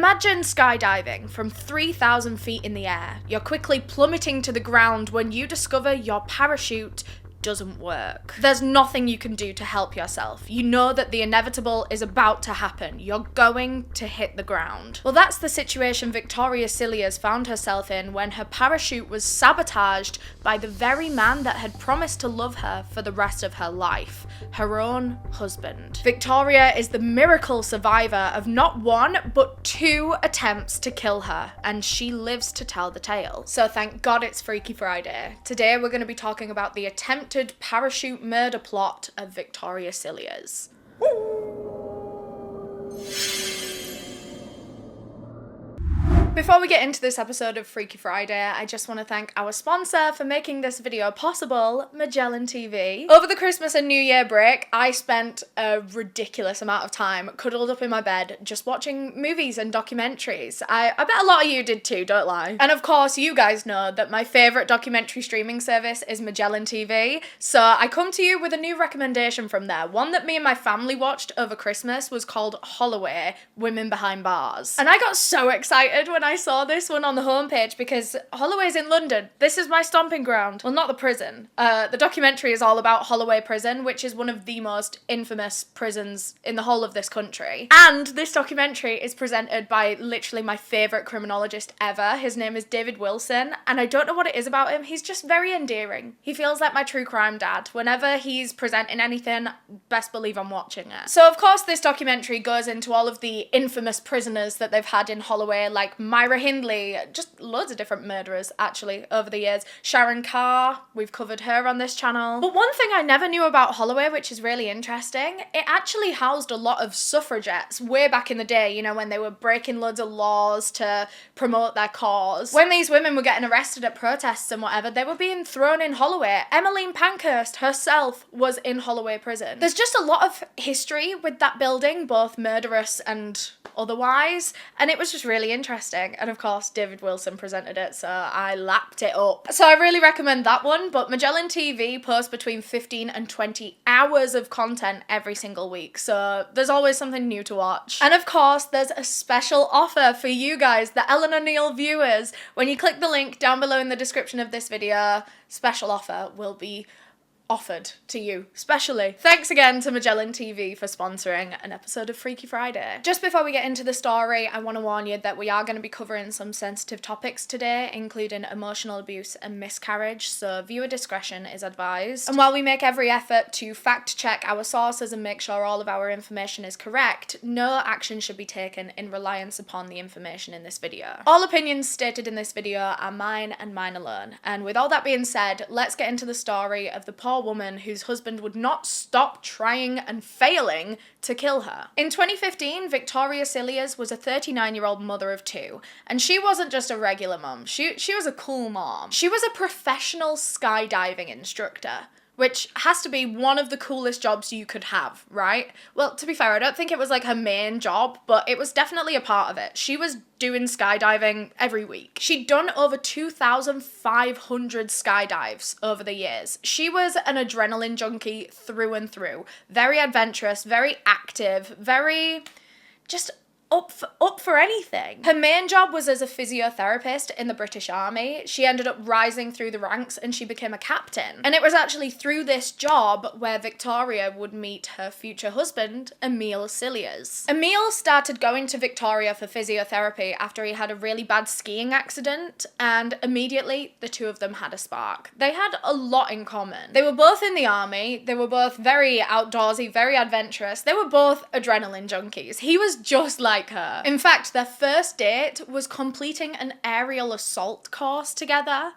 Imagine skydiving from 3,000 feet in the air. You're quickly plummeting to the ground when you discover your parachute doesn't work. There's nothing you can do to help yourself. You know that the inevitable is about to happen. You're going to hit the ground. Well, that's the situation Victoria Cilliers found herself in when her parachute was sabotaged by the very man that had promised to love her for the rest of her life, her own husband. Victoria is the miracle survivor of not one, but 2 attempts to kill her, and she lives to tell the tale. So thank God it's Freaky Friday. Today we're going to be talking about the attempted parachute murder plot of Victoria Cilliers. Before we get into this episode of Freaky Friday, I just want to thank our sponsor for making this video possible, Magellan TV. Over the Christmas and New Year break, I spent a ridiculous amount of time cuddled up in my bed just watching movies and documentaries. I bet a lot of you did too, don't lie. And of course, you guys know that my favourite documentary streaming service is Magellan TV, so I come to you with a new recommendation from there. One that me and my family watched over Christmas was called Holloway, Women Behind Bars. And I got so excited when I saw this one on the homepage because Holloway's in London. This is my stomping ground. Well, not the prison. The documentary is all about Holloway Prison, which is one of the most infamous prisons in the whole of this country. And this documentary is presented by literally my favourite criminologist ever. His name is David Wilson, and I don't know what it is about him. He's just very endearing. He feels like my true crime dad. Whenever he's presenting anything, best believe I'm watching it. So of course this documentary goes into all of the infamous prisoners that they've had in Holloway, like Myra Hindley, just loads of different murderers actually over the years. Sharon Carr, we've covered her on this channel. But one thing I never knew about Holloway, which is really interesting, it actually housed a lot of suffragettes way back in the day, you know, when they were breaking loads of laws to promote their cause. When these women were getting arrested at protests and whatever, they were being thrown in Holloway. Emmeline Pankhurst herself was in Holloway prison. There's just a lot of history with that building, both murderous and otherwise, and it was just really interesting. And of course David Wilson presented it, so I lapped it up. So I really recommend that one, but Magellan TV posts between 15 and 20 hours of content every single week, so there's always something new to watch. And of course there's a special offer for you guys, the EleanorNeale viewers. When you click the link down below in the description of this video, special offer will be offered to you, specially. Thanks again to Magellan TV for sponsoring an episode of Freaky Friday. Just before we get into the story, I want to warn you that we are going to be covering some sensitive topics today, including emotional abuse and miscarriage, so viewer discretion is advised. And while we make every effort to fact check our sources and make sure all of our information is correct, no action should be taken in reliance upon the information in this video. All opinions stated in this video are mine and mine alone. And with all that being said, let's get into the story of the poor woman whose husband would not stop trying and failing to kill her. In 2015, Victoria Cilliers was a 39-year-old mother of 2, and she wasn't just a regular mom. She was a cool mom. She was a professional skydiving instructor, which has to be one of the coolest jobs you could have, right? Well, to be fair, I don't think it was like her main job, but it was definitely a part of it. She was doing skydiving every week. She'd done over 2,500 skydives over the years. She was an adrenaline junkie through and through. Very adventurous, very active, very just up for anything. Her main job was as a physiotherapist in the British Army. She ended up rising through the ranks and she became a captain. And it was actually through this job where Victoria would meet her future husband, Emile Cilliers. Emile started going to Victoria for physiotherapy after he had a really bad skiing accident, and immediately the two of them had a spark. They had a lot in common. They were both in the army, they were both very outdoorsy, very adventurous, they were both adrenaline junkies. He was just like her. In fact, their first date was completing an aerial assault course together.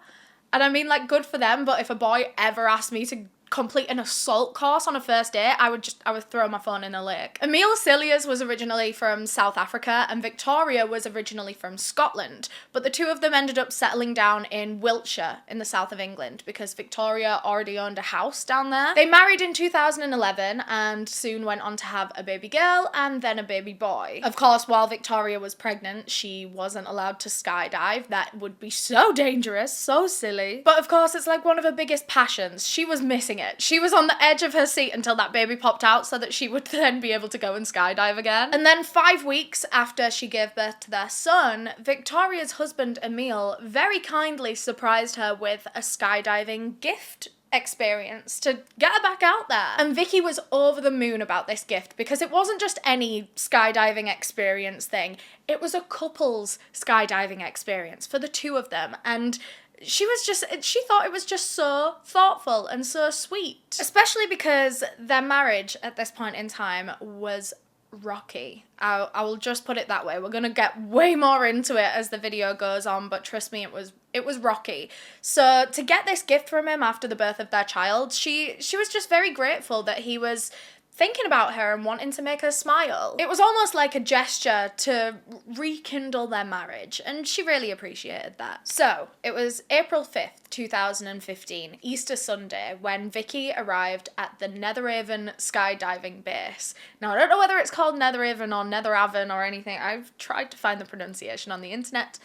And I mean, like, good for them, but if a boy ever asked me to complete an assault course on a first date, I would throw my phone in a lake. Emile Cilliers was originally from South Africa and Victoria was originally from Scotland, but the two of them ended up settling down in Wiltshire in the south of England because Victoria already owned a house down there. They married in 2011 and soon went on to have a baby girl and then a baby boy. Of course, while Victoria was pregnant, she wasn't allowed to skydive. That would be so dangerous, so silly. But of course, it's like one of her biggest passions. She was missing it. it. She was on the edge of her seat until that baby popped out so that she would then be able to go and skydive again. And then 5 weeks after she gave birth to their son, Victoria's husband, Emile, very kindly surprised her with a skydiving gift experience to get her back out there. And Vicky was over the moon about this gift because it wasn't just any skydiving experience thing. It was a couple's skydiving experience for the two of them. And she thought it was just so thoughtful and so sweet. Especially because their marriage at this point in time was rocky. I will just put it that way. We're gonna get way more into it as the video goes on, but trust me, it was rocky. So to get this gift from him after the birth of their child, she was just very grateful that he was thinking about her and wanting to make her smile. It was almost like a gesture to rekindle their marriage, and she really appreciated that. So, it was April 5th, 2015, Easter Sunday, when Vicky arrived at the Netheravon skydiving base. Now, I don't know whether it's called Netheravon or Netheravon or anything. I've tried to find the pronunciation on the internet.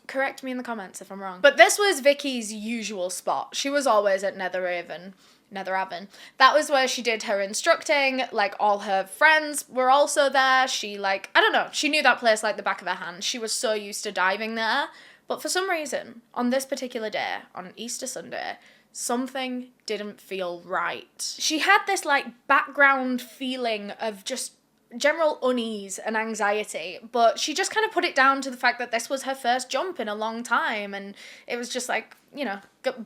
Correct me in the comments if I'm wrong. But this was Vicky's usual spot. She was always at Netheravon. That was where she did her instructing. Like, all her friends were also there. She, like, I don't know, she knew that place like the back of her hand. She was so used to diving there. But for some reason, on this particular day, on Easter Sunday, something didn't feel right. She had this, like, background feeling of just general unease and anxiety, but she just kind of put it down to the fact that this was her first jump in a long time, and it was just like, you know,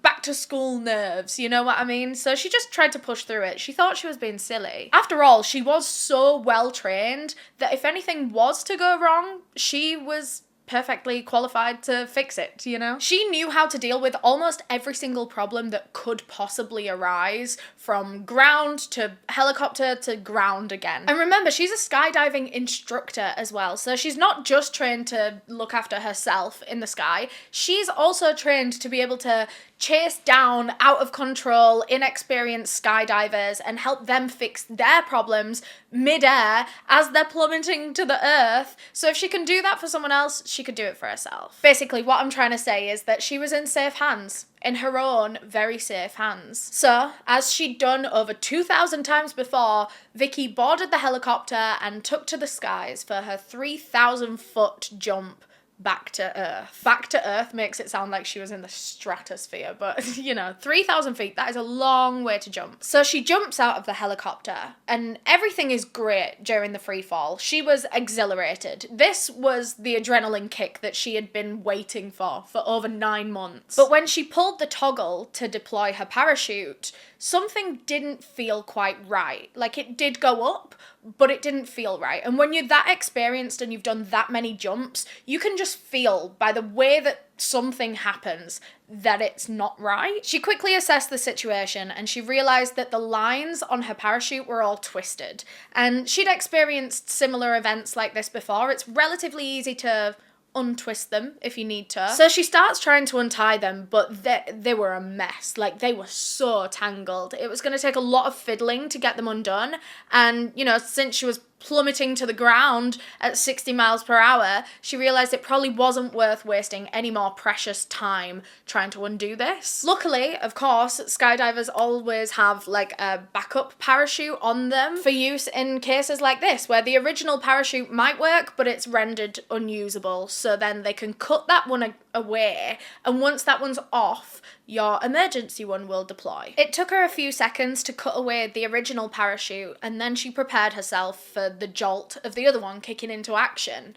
back to school nerves, you know what I mean? So she just tried to push through it. She thought she was being silly. After all, she was so well trained that if anything was to go wrong, she was perfectly qualified to fix it, you know? She knew how to deal with almost every single problem that could possibly arise, from ground to helicopter to ground again. And remember, she's a skydiving instructor as well, so she's not just trained to look after herself in the sky, she's also trained to be able to chase down out of control, inexperienced skydivers and help them fix their problems mid-air as they're plummeting to the earth. So if she can do that for someone else, she could do it for herself. Basically, what I'm trying to say is that she was in safe hands. In her own very safe hands. So, as she'd done over 2,000 times before, Vicky boarded the helicopter and took to the skies for her 3,000-foot jump back to Earth. Back to Earth makes it sound like she was in the stratosphere, but, you know, 3,000 feet, that is a long way to jump. So she jumps out of the helicopter, and everything is great during the free fall. She was exhilarated. This was the adrenaline kick that she had been waiting for over 9 months. But when she pulled the toggle to deploy her parachute, something didn't feel quite right. Like, it did go up, but it didn't feel right. And when you're that experienced and you've done that many jumps, you can just feel by the way that something happens that it's not right. She quickly assessed the situation and she realized that the lines on her parachute were all twisted. And she'd experienced similar events like this before. It's relatively easy to untwist them if you need to. So she starts trying to untie them, but they were a mess. Like, they were so tangled. It was going to take a lot of fiddling to get them undone. And, you know, since she was plummeting to the ground at 60 miles per hour, she realized it probably wasn't worth wasting any more precious time trying to undo this. Luckily, of course, skydivers always have like a backup parachute on them for use in cases like this, where the original parachute might work, but it's rendered unusable. So then they can cut that one away, and once that one's off, your emergency one will deploy. It took her a few seconds to cut away the original parachute, and then she prepared herself for the jolt of the other one kicking into action.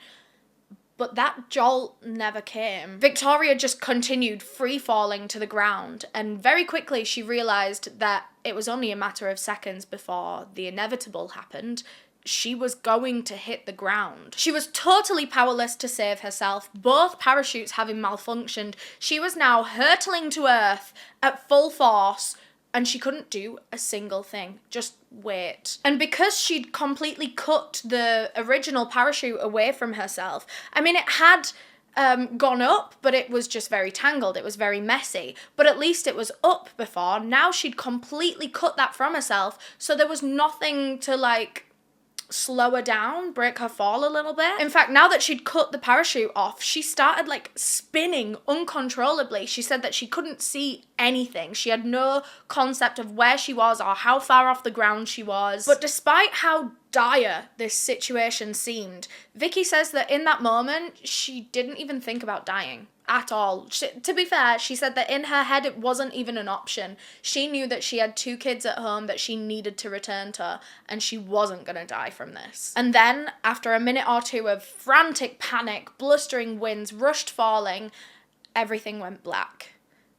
But that jolt never came. Victoria just continued free falling to the ground, and very quickly she realised that it was only a matter of seconds before the inevitable happened. She was going to hit the ground. She was totally powerless to save herself, both parachutes having malfunctioned. She was now hurtling to earth at full force, and she couldn't do a single thing. Just wait. And because she'd completely cut the original parachute away from herself, I mean, it had gone up, but it was just very tangled. It was very messy. But at least it was up before. Now she'd completely cut that from herself, so there was nothing to, like, slow her down, break her fall a little bit. In fact, now that she'd cut the parachute off, she started like spinning uncontrollably. She said that she couldn't see anything. She had no concept of where she was or how far off the ground she was. But despite how dire this situation seemed, Vicky says that in that moment, she didn't even think about dying at all. To be fair, she said that in her head it wasn't even an option. She knew that she had 2 kids at home that she needed to return to, and she wasn't going to die from this. And then, after a minute or two of frantic panic, blustering winds, rushed falling, everything went black.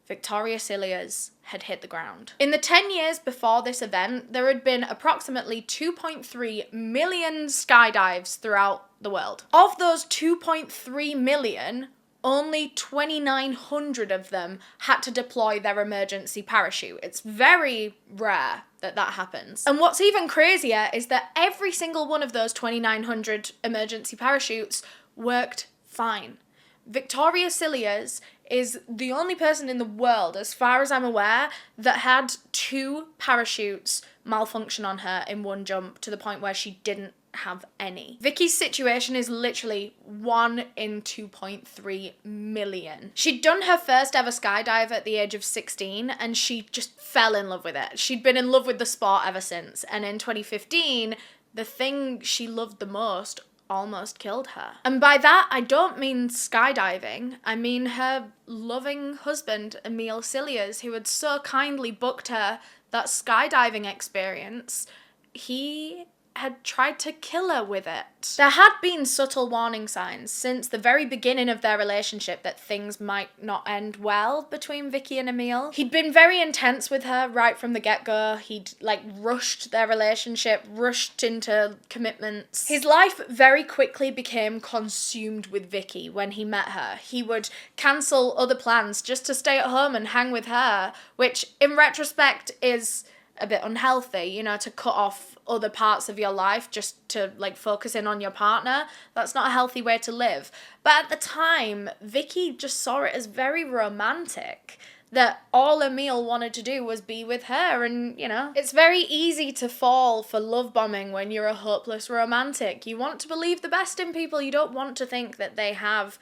Victoria Cilliers had hit the ground. In the 10 years before this event, there had been approximately 2.3 million skydives throughout the world. Of those 2.3 million, only 2,900 of them had to deploy their emergency parachute. It's very rare that that happens. And what's even crazier is that every single one of those 2,900 emergency parachutes worked fine. Victoria Cilliers is the only person in the world, as far as I'm aware, that had 2 parachutes malfunction on her in one jump to the point where she didn't have any. Vicky's situation is literally 1 in 2.3 million. She'd done her first ever skydive at the age of 16 and she just fell in love with it. She'd been in love with the sport ever since, and in 2015, the thing she loved the most almost killed her. And by that, I don't mean skydiving. I mean her loving husband, Neale Cilliers, who had so kindly booked her that skydiving experience. He had tried to kill her with it. There had been subtle warning signs since the very beginning of their relationship that things might not end well between Vicky and Neale. He'd been very intense with her right from the get-go. He'd rushed their relationship, rushed into commitments. His life very quickly became consumed with Vicky when he met her. He would cancel other plans just to stay at home and hang with her, which in retrospect is a bit unhealthy, to cut off other parts of your life just to focus in on your partner. That's not a healthy way to live. But at the time, Vicky just saw it as very romantic, that all Neale wanted to do was be with her, and it's very easy to fall for love bombing when you're a hopeless romantic. You want to believe the best in people. You don't want to think that they have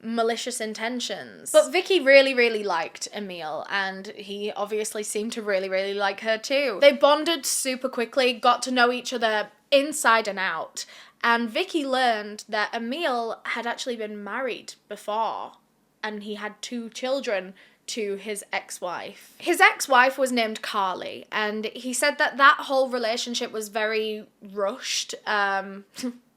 malicious intentions. But Vicky really, really liked Neale, and he obviously seemed to really, really like her too. They bonded super quickly, got to know each other inside and out, and Vicky learned that Neale had actually been married before, and he had 2 children to his ex-wife. His ex-wife was named Carly, and he said that that whole relationship was very rushed,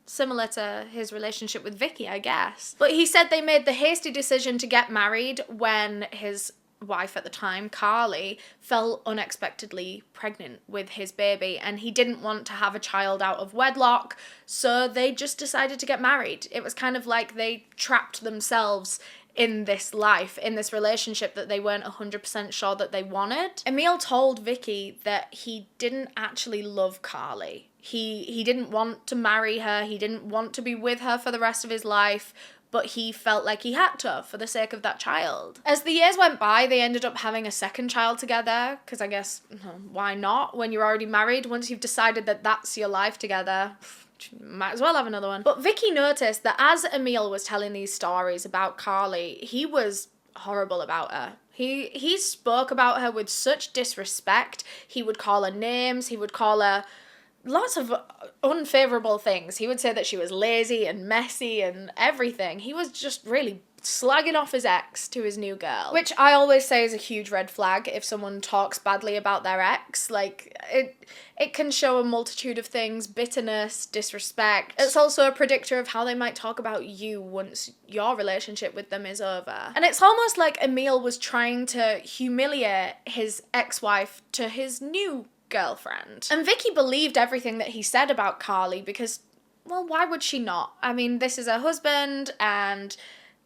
similar to his relationship with Vicky, I guess. But he said they made the hasty decision to get married when his wife at the time, Carly, fell unexpectedly pregnant with his baby, and he didn't want to have a child out of wedlock, so they just decided to get married. It was kind of like they trapped themselves in this life, in this relationship that they weren't 100% sure that they wanted. Neale told Vicky that he didn't actually love Carly. He didn't want to marry her, he didn't want to be with her for the rest of his life, but he felt like he had to for the sake of that child. As the years went by, they ended up having a second child together, because I guess, why not? When you're already married, once you've decided that that's your life together, might as well have another one. But Vicky noticed that as Neale was telling these stories about Carly, he was horrible about her. He spoke about her with such disrespect. He would call her names, he would call her lots of unfavourable things. He would say that she was lazy and messy and everything. He was just really slagging off his ex to his new girl, which I always say is a huge red flag if someone talks badly about their ex. It can show a multitude of things: bitterness, disrespect. It's also a predictor of how they might talk about you once your relationship with them is over. And it's almost like Neale was trying to humiliate his ex-wife to his new girlfriend. And Vicky believed everything that he said about Carly because, well, why would she not? I mean, this is her husband and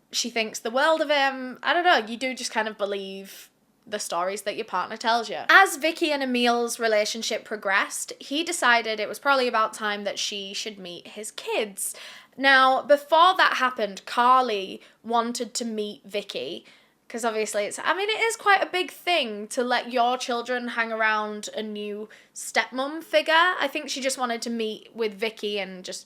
she thinks the world of him. I don't know, you do just kind of believe the stories that your partner tells you. As Vicky and Neale's relationship progressed, he decided it was probably about time that she should meet his kids. Now, before that happened, Carly wanted to meet Vicky Because obviously it is quite a big thing to let your children hang around a new stepmom figure. I think she just wanted to meet with Vicky and just,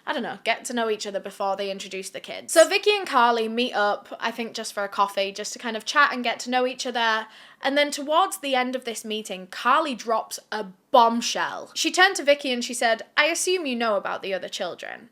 I don't know, get to know each other before they introduce the kids. So Vicky and Carly meet up, I think just for a coffee, just to kind of chat and get to know each other. And then towards the end of this meeting, Carly drops a bombshell. She turned to Vicky and she said, "I assume you know about the other children."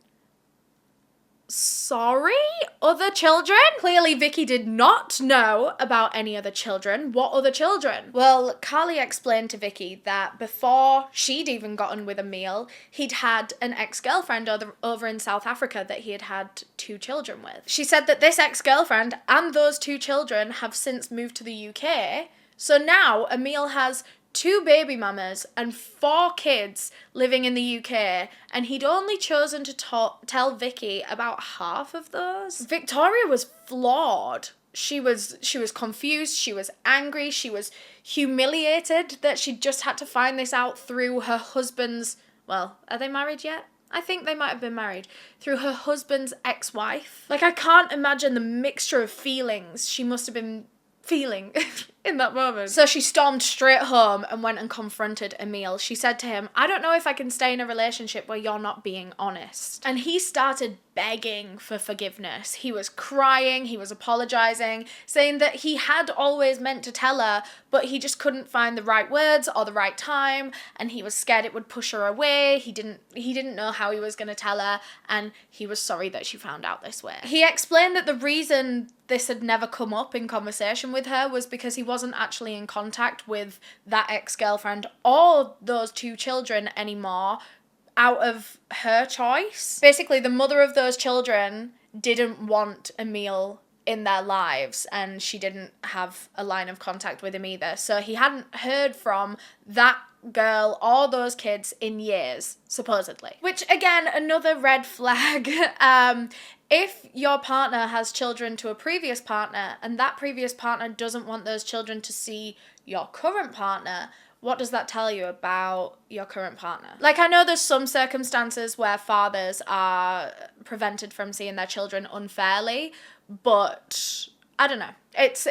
Sorry? Other children? Clearly Vicky did not know about any other children. What other children? Well, Carly explained to Vicky that before she'd even gotten with Neale, he'd had an ex-girlfriend over in South Africa that he had 2 children with. She said that this ex-girlfriend and those 2 children have since moved to the UK, so now Neale has 2 baby mamas and 4 kids living in the UK, and he'd only chosen to tell Vicky about half of those. Victoria was floored. She was confused, she was angry, she was humiliated that she just had to find this out through her husband's, well, are they married yet? I think they might have been married. Through her husband's ex-wife. Like, I can't imagine the mixture of feelings she must have been feeling in that moment. So she stormed straight home and went and confronted Neale. She said to him, "I don't know if I can stay in a relationship where you're not being honest." And he started begging for forgiveness. He was crying, he was apologizing, saying that he had always meant to tell her, but he just couldn't find the right words or the right time, and he was scared it would push her away. He didn't know how he was going to tell her, and he was sorry that she found out this way. He explained that the reason this had never come up in conversation with her was because he wasn't actually in contact with that ex-girlfriend or those 2 children anymore out of her choice. Basically, the mother of those children didn't want Neale in their lives, and she didn't have a line of contact with him either. So he hadn't heard from that girl or those kids in years, supposedly. Which, again, another red flag. If your partner has children to a previous partner and that previous partner doesn't want those children to see your current partner, what does that tell you about your current partner? Like, I know there's some circumstances where fathers are prevented from seeing their children unfairly, but I don't know. It's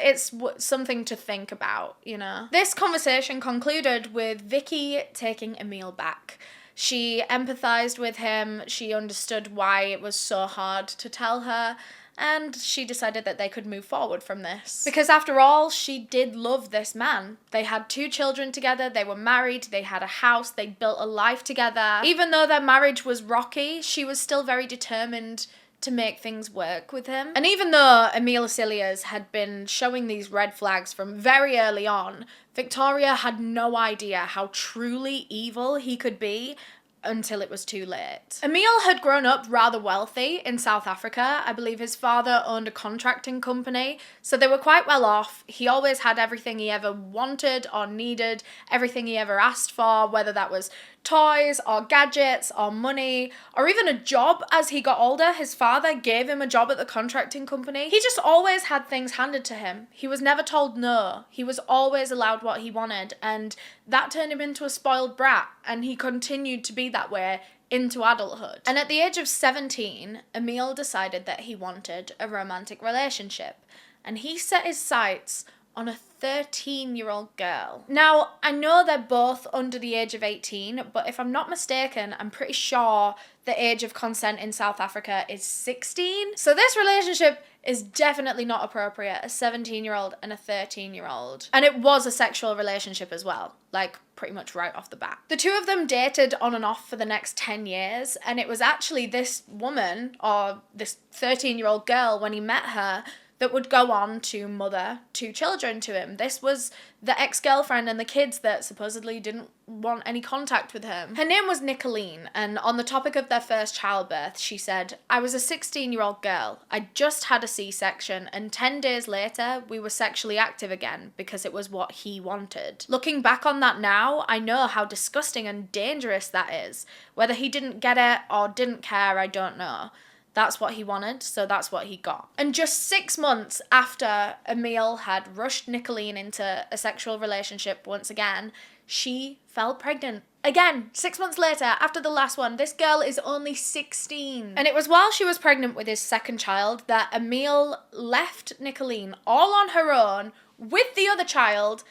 something to think about, you know? This conversation concluded with Vicky taking Neale back. She empathized with him, she understood why it was so hard to tell her, and she decided that they could move forward from this. Because after all, she did love this man. They had 2 children together, they were married, they had a house, they built a life together. Even though their marriage was rocky, she was still very determined to make things work with him. And even though Victoria Cilliers had been showing these red flags from very early on, Victoria had no idea how truly evil he could be until it was too late. Neale had grown up rather wealthy in South Africa. I believe his father owned a contracting company, so they were quite well off. He always had everything he ever wanted or needed, everything he ever asked for, whether that was toys or gadgets or money or even a job. As he got older, his father gave him a job at the contracting company. He just always had things handed to him. He was never told no. He was always allowed what he wanted, and that turned him into a spoiled brat, and he continued to be that way into adulthood. And at the age of 17, Neale decided that he wanted a romantic relationship, and he set his sights on a 13-year-old girl. Now, I know they're both under the age of 18, but if I'm not mistaken, I'm pretty sure the age of consent in South Africa is 16. So this relationship is definitely not appropriate, a 17-year-old and a 13-year-old. And it was a sexual relationship as well, like pretty much right off the bat. The 2 of them dated on and off for the next 10 years, and it was actually this woman, or this 13-year-old girl, when he met her, that would go on to mother 2 children to him. This was the ex-girlfriend and the kids that supposedly didn't want any contact with him. Her name was Nicoline, and on the topic of their first childbirth, she said, "I was a 16-year-old girl. I just had a C-section, and 10 days later, we were sexually active again because it was what he wanted." Looking back on that now, I know how disgusting and dangerous that is. Whether he didn't get it or didn't care, I don't know. That's what he wanted, so that's what he got. And just 6 months after Neale had rushed Nicoline into a sexual relationship once again, she fell pregnant. Again, 6 months later, after the last one, this girl is only 16. And it was while she was pregnant with his second child that Emile left Nicoline all on her own with the other child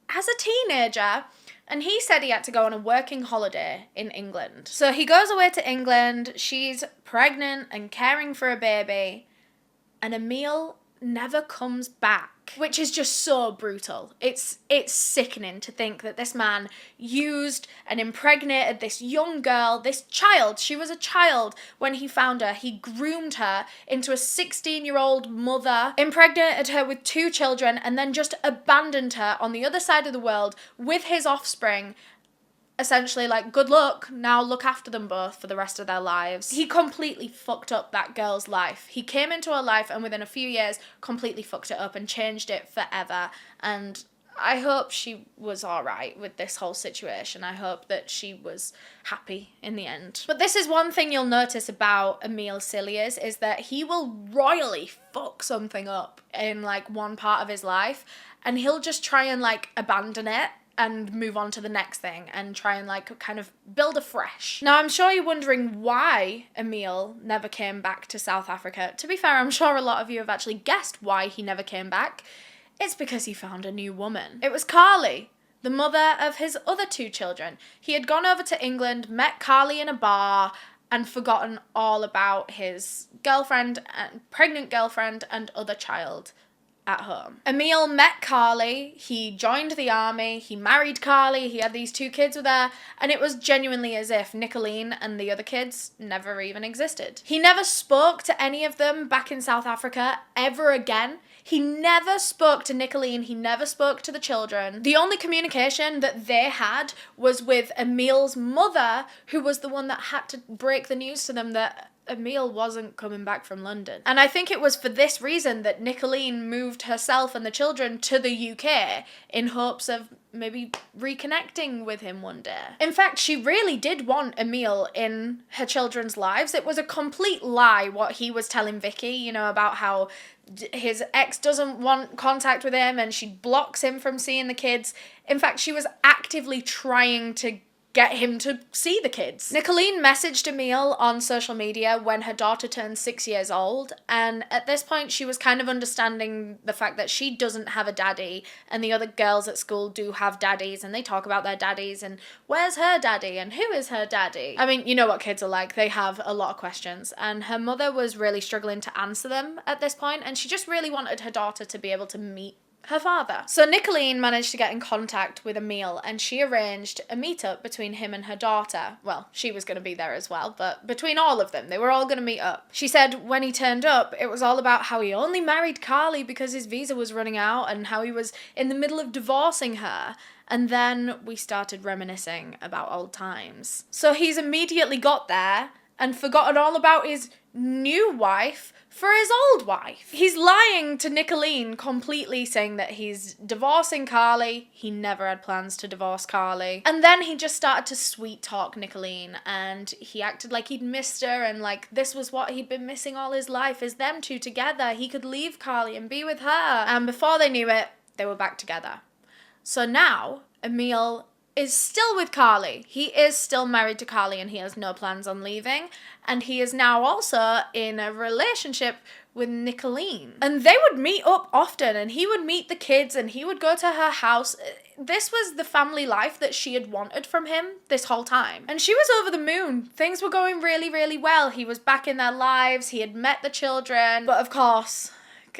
as a teenager. And he said he had to go on a working holiday in England. So he goes away to England, she's pregnant and caring for a baby, and Emile never comes back, which is just so brutal. It's sickening to think that this man used and impregnated this young girl, this child. She was a child when he found her. He groomed her into a 16-year-old mother, impregnated her with 2 children, and then just abandoned her on the other side of the world with his offspring. Essentially like, good luck, now look after them both for the rest of their lives. He completely fucked up that girl's life. He came into her life and within a few years completely fucked it up and changed it forever. And I hope she was alright with this whole situation. I hope that she was happy in the end. But this is one thing you'll notice about Emile Cilliers, is that he will royally fuck something up in like one part of his life and he'll just try and like abandon it and move on to the next thing and try and like kind of build afresh. Now I'm sure you're wondering why Emile never came back to South Africa. To be fair, I'm sure a lot of you have actually guessed why he never came back. It's because he found a new woman. It was Carly, the mother of his other 2 children. He had gone over to England, met Carly in a bar, and forgotten all about his girlfriend, and pregnant girlfriend and other child at home. Emile met Carly, he joined the army, he married Carly, he had these 2 kids with her, and it was genuinely as if Nicoline and the other kids never even existed. He never spoke to any of them back in South Africa ever again. He never spoke to Nicoline, he never spoke to the children. The only communication that they had was with Emile's mother, who was the one that had to break the news to them that Emile wasn't coming back from London. And I think it was for this reason that Nicoline moved herself and the children to the UK in hopes of maybe reconnecting with him one day. In fact, she really did want Emile in her children's lives. It was a complete lie what he was telling Vicky, you know, about how his ex doesn't want contact with him and she blocks him from seeing the kids. In fact, she was actively trying to get him to see the kids. Nicoline messaged Emile on social media when her daughter turned 6 years old, and at this point she was kind of understanding the fact that she doesn't have a daddy and the other girls at school do have daddies and they talk about their daddies and where's her daddy and who is her daddy? I mean, you know what kids are like, they have a lot of questions, and her mother was really struggling to answer them at this point, and she just really wanted her daughter to be able to meet her father. So Nicoline managed to get in contact with Emile and she arranged a meetup between him and her daughter. Well, she was going to be there as well, but between all of them, they were all going to meet up. She said when he turned up, it was all about how he only married Carly because his visa was running out and how he was in the middle of divorcing her. And then we started reminiscing about old times. So he's immediately got there and forgotten all about his new wife for his old wife. He's lying to Nicoline completely, saying that he's divorcing Carly. He never had plans to divorce Carly. And then he just started to sweet talk Nicoline and he acted like he'd missed her and like this was what he'd been missing all his life, is them 2 together. He could leave Carly and be with her. And before they knew it, they were back together. So now Emile is still with Carly. He is still married to Carly and he has no plans on leaving. And he is now also in a relationship with Nicoline. And they would meet up often and he would meet the kids and he would go to her house. This was the family life that she had wanted from him this whole time. And she was over the moon. Things were going really, really well. He was back in their lives. He had met the children. But of course,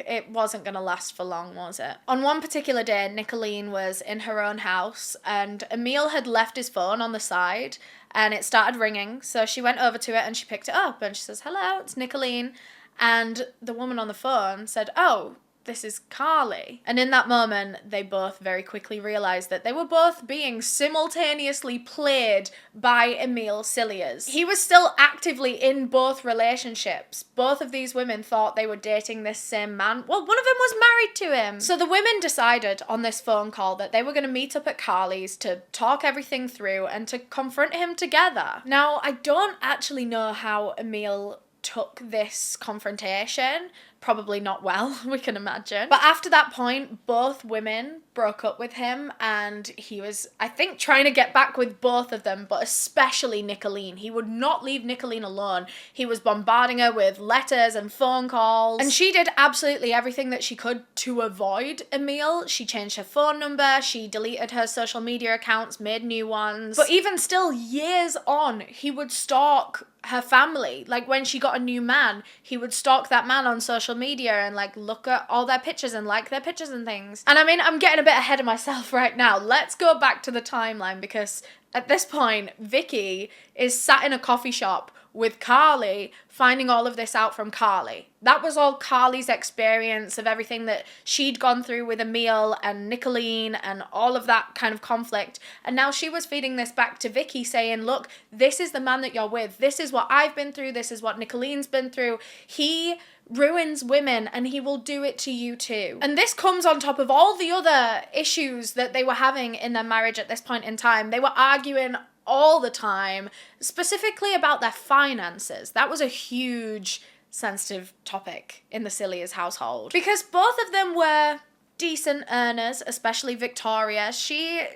it wasn't going to last for long, was it? On one particular day, Nicoline was in her own house and Emile had left his phone on the side and it started ringing. So she went over to it and she picked it up and she says, "Hello, it's Nicoline." And the woman on the phone said, "Oh, this is Carly." And in that moment, they both very quickly realised that they were both being simultaneously played by Emile Cilliers. He was still actively in both relationships. Both of these women thought they were dating this same man. Well, one of them was married to him. So the women decided on this phone call that they were going to meet up at Carly's to talk everything through and to confront him together. Now, I don't actually know how Emile took this confrontation probably not well, we can imagine. But after that point, both women broke up with him, and he was, I think, trying to get back with both of them, but especially Nicolene. He would not leave Nicolene alone. He was bombarding her with letters and phone calls, and she did absolutely everything that she could to avoid Emile. She changed her phone number, she deleted her social media accounts, made new ones. But even still, years on, he would stalk her family. Like, when she got a new man, he would stalk that man on social media and like look at all their pictures and like their pictures and things. And I mean, I'm getting a bit ahead of myself right now. Let's go back to the timeline, because at this point, Vicky is sat in a coffee shop with Carly, finding all of this out from Carly. That was all Carly's experience of everything that she'd gone through with Emile and Nicolene and all of that kind of conflict. And now she was feeding this back to Vicky, saying, look, this is the man that you're with. This is what I've been through. This is what Nicolene's been through. He ruins women and he will do it to you too. And this comes on top of all the other issues that they were having in their marriage at this point in time. They were arguing all the time, specifically about their finances. That was a huge sensitive topic in the Cilliers household, because both of them were decent earners, especially Victoria. She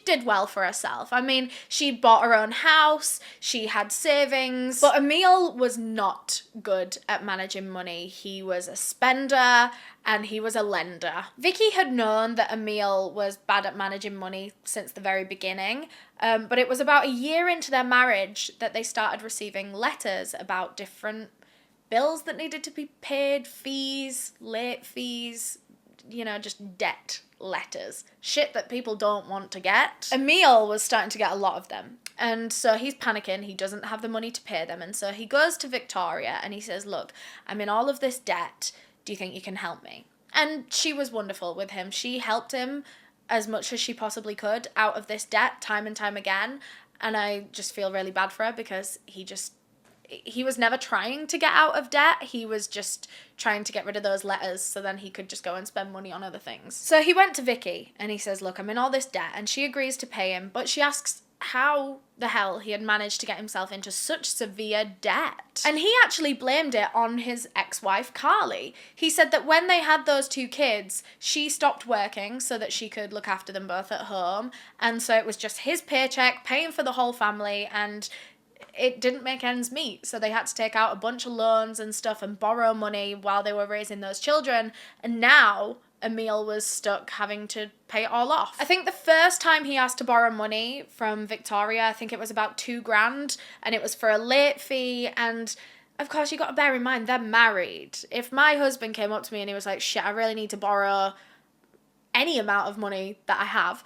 did well for herself. I mean, she bought her own house, she had savings, but Emile was not good at managing money. He was a spender and he was a lender. Vicky had known that Emile was bad at managing money since the very beginning, but it was about a year into their marriage that they started receiving letters about different bills that needed to be paid, fees, late fees, you know, just debt letters. Shit that people don't want to get. Emile was starting to get a lot of them. And so he's panicking. He doesn't have the money to pay them. And so he goes to Victoria and he says, look, I'm in all of this debt. Do you think you can help me? And she was wonderful with him. She helped him as much as she possibly could out of this debt time and time again. And I just feel really bad for her, because he was never trying to get out of debt. He was just trying to get rid of those letters so then he could just go and spend money on other things. So he went to Vicky and he says, look, I'm in all this debt, and she agrees to pay him, but she asks how the hell he had managed to get himself into such severe debt. And he actually blamed it on his ex-wife, Carly. He said that when they had those two kids, she stopped working so that she could look after them both at home, and so it was just his paycheck paying for the whole family, and it didn't make ends meet, so they had to take out a bunch of loans and stuff and borrow money while they were raising those children, and now Emile was stuck having to pay it all off. I think the first time he asked to borrow money from Victoria, I think it was about $2,000, and it was for a late fee, and of course you got to bear in mind, they're married. If my husband came up to me and he was like, shit, I really need to borrow any amount of money that I have,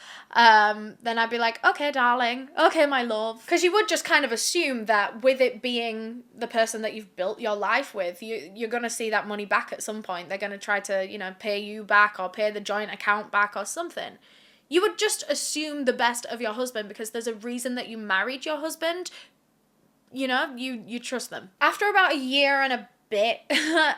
then I'd be like, okay, darling, okay, my love. Because you would just kind of assume that with it being the person that you've built your life with, you're going to see that money back at some point. They're going to try to, you know, pay you back or pay the joint account back or something. You would just assume the best of your husband, because there's a reason that you married your husband. You know, you trust them. After about a year and a bit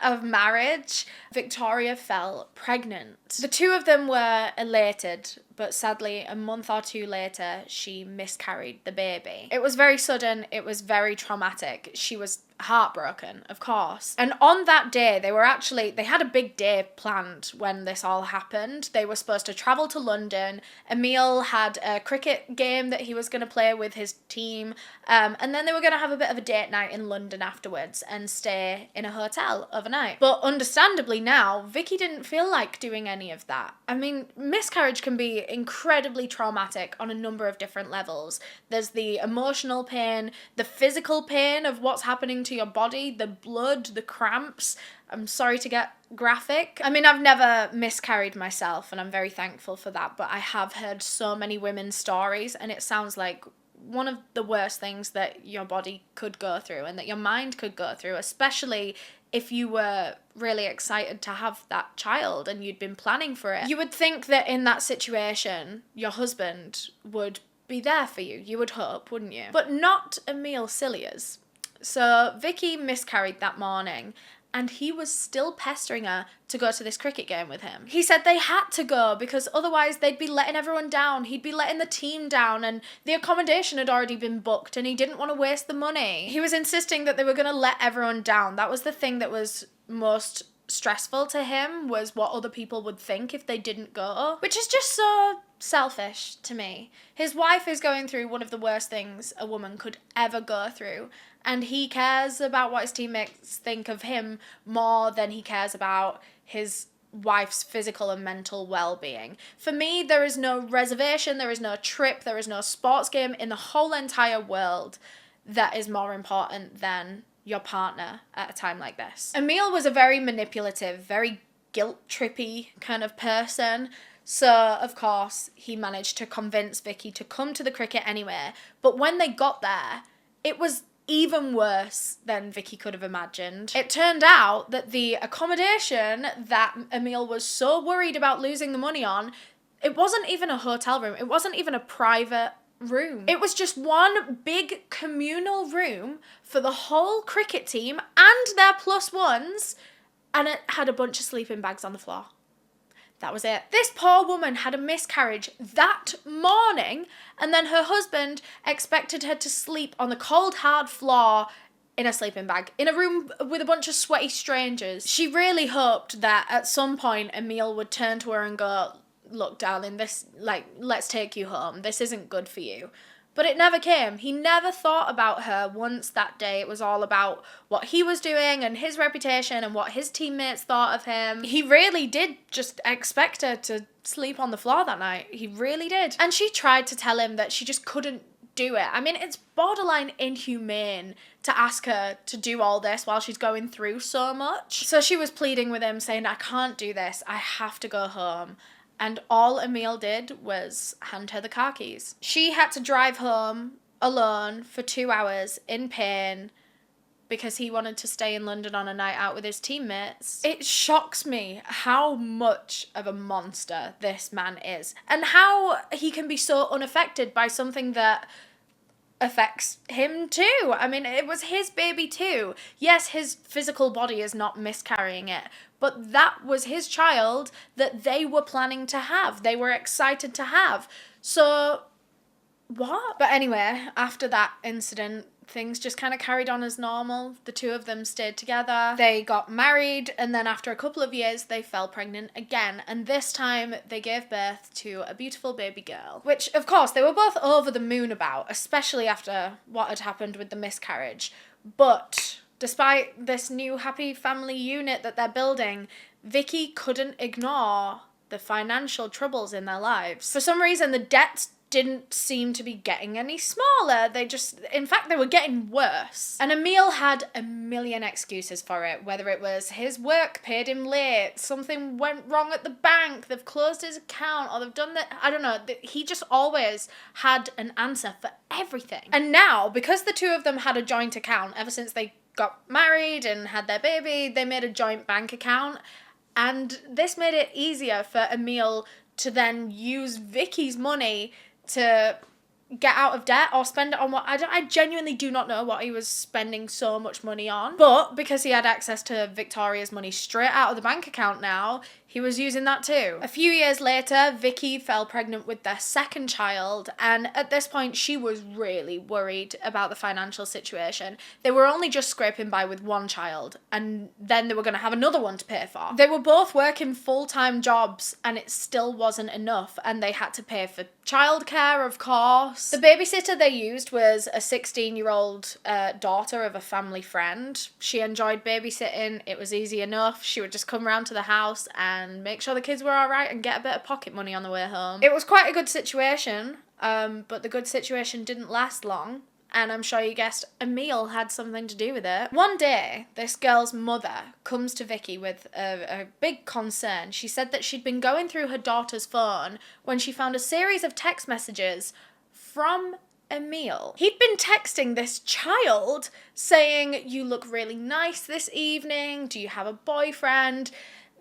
of marriage, Victoria fell pregnant. The two of them were elated, but sadly a month or two later she miscarried the baby. It was very sudden, it was very traumatic. She was heartbroken, of course. And on that day, they had a big day planned when this all happened. They were supposed to travel to London. Emile had a cricket game that he was going to play with his team, and then they were going to have a bit of a date night in London afterwards and stay in a hotel overnight. But understandably now, Vicky didn't feel like doing any of that. I mean, miscarriage can be incredibly traumatic on a number of different levels. There's the emotional pain, the physical pain of what's happening to your body, the blood, the cramps. I'm sorry to get graphic. I mean, I've never miscarried myself, and I'm very thankful for that, but I have heard so many women's stories, and it sounds like one of the worst things that your body could go through and that your mind could go through, especially if you were really excited to have that child and you'd been planning for it. You would think that in that situation, your husband would be there for you. You would hope, wouldn't you? But not Emile Cilliers. So Vicky miscarried that morning, and he was still pestering her to go to this cricket game with him. He said they had to go because otherwise they'd be letting everyone down. He'd be letting the team down, and the accommodation had already been booked and he didn't want to waste the money. He was insisting that they were going to let everyone down. That was the thing that was most stressful to him, was what other people would think if they didn't go, which is just so selfish to me. His wife is going through one of the worst things a woman could ever go through, and he cares about what his teammates think of him more than he cares about his wife's physical and mental well-being. For me, there is no reservation, there is no trip, there is no sports game in the whole entire world that is more important than your partner at a time like this. Emile was a very manipulative, very guilt-trippy kind of person. So, of course, he managed to convince Vicky to come to the cricket anyway. But when they got there, it was even worse than Vicky could have imagined. It turned out that the accommodation that Emile was so worried about losing the money on, it wasn't even a hotel room. It wasn't even a private room. It was just one big communal room for the whole cricket team and their plus ones, and it had a bunch of sleeping bags on the floor. That was it. This poor woman had a miscarriage that morning, and then her husband expected her to sleep on the cold, hard floor in a sleeping bag, in a room with a bunch of sweaty strangers. She really hoped that at some point Emile would turn to her and go, "Look, darling, let's take you home. This isn't good for you." But it never came. He never thought about her once that day. It was all about what he was doing and his reputation and what his teammates thought of him. He really did just expect her to sleep on the floor that night. He really did. And she tried to tell him that she just couldn't do it. I mean, it's borderline inhumane to ask her to do all this while she's going through so much. So she was pleading with him, saying, "I can't do this. I have to go home." And all Emile did was hand her the car keys. She had to drive home alone for 2 hours in pain because he wanted to stay in London on a night out with his teammates. It shocks me how much of a monster this man is, and how he can be so unaffected by something that affects him too. I mean, it was his baby too. Yes, his physical body is not miscarrying it, but that was his child that they were planning to have. They were excited to have. So, what? But anyway, after that incident, things just kind of carried on as normal. The two of them stayed together. They got married, and then after a couple of years, they fell pregnant again. And this time, they gave birth to a beautiful baby girl, which, of course, they were both over the moon about, especially after what had happened with the miscarriage. But despite this new happy family unit that they're building, Vicky couldn't ignore the financial troubles in their lives. For some reason, the debts didn't seem to be getting any smaller. In fact, they were getting worse. And Emile had a million excuses for it, whether it was his work paid him late, something went wrong at the bank, they've closed his account, or they've done that, I don't know. He just always had an answer for everything. And now, because the two of them had a joint account ever since they got married and had their baby, they made a joint bank account, and this made it easier for Emile to then use Vicky's money to get out of debt or spend it on what I genuinely do not know what he was spending so much money on. But because he had access to Victoria's money straight out of the bank account now, he was using that too. A few years later, Vicky fell pregnant with their second child, and at this point she was really worried about the financial situation. They were only just scraping by with one child, and then they were going to have another one to pay for. They were both working full-time jobs, and it still wasn't enough, and they had to pay for childcare, of course. The babysitter they used was a 16-year-old daughter of a family friend. She enjoyed babysitting. It was easy enough. She would just come around to the house and make sure the kids were all right and get a bit of pocket money on the way home. It was quite a good situation, but the good situation didn't last long, and I'm sure you guessed, Emile had something to do with it. One day, this girl's mother comes to Vicky with a big concern. She said that she'd been going through her daughter's phone when she found a series of text messages from Emile. He'd been texting this child saying, "You look really nice this evening. Do you have a boyfriend?"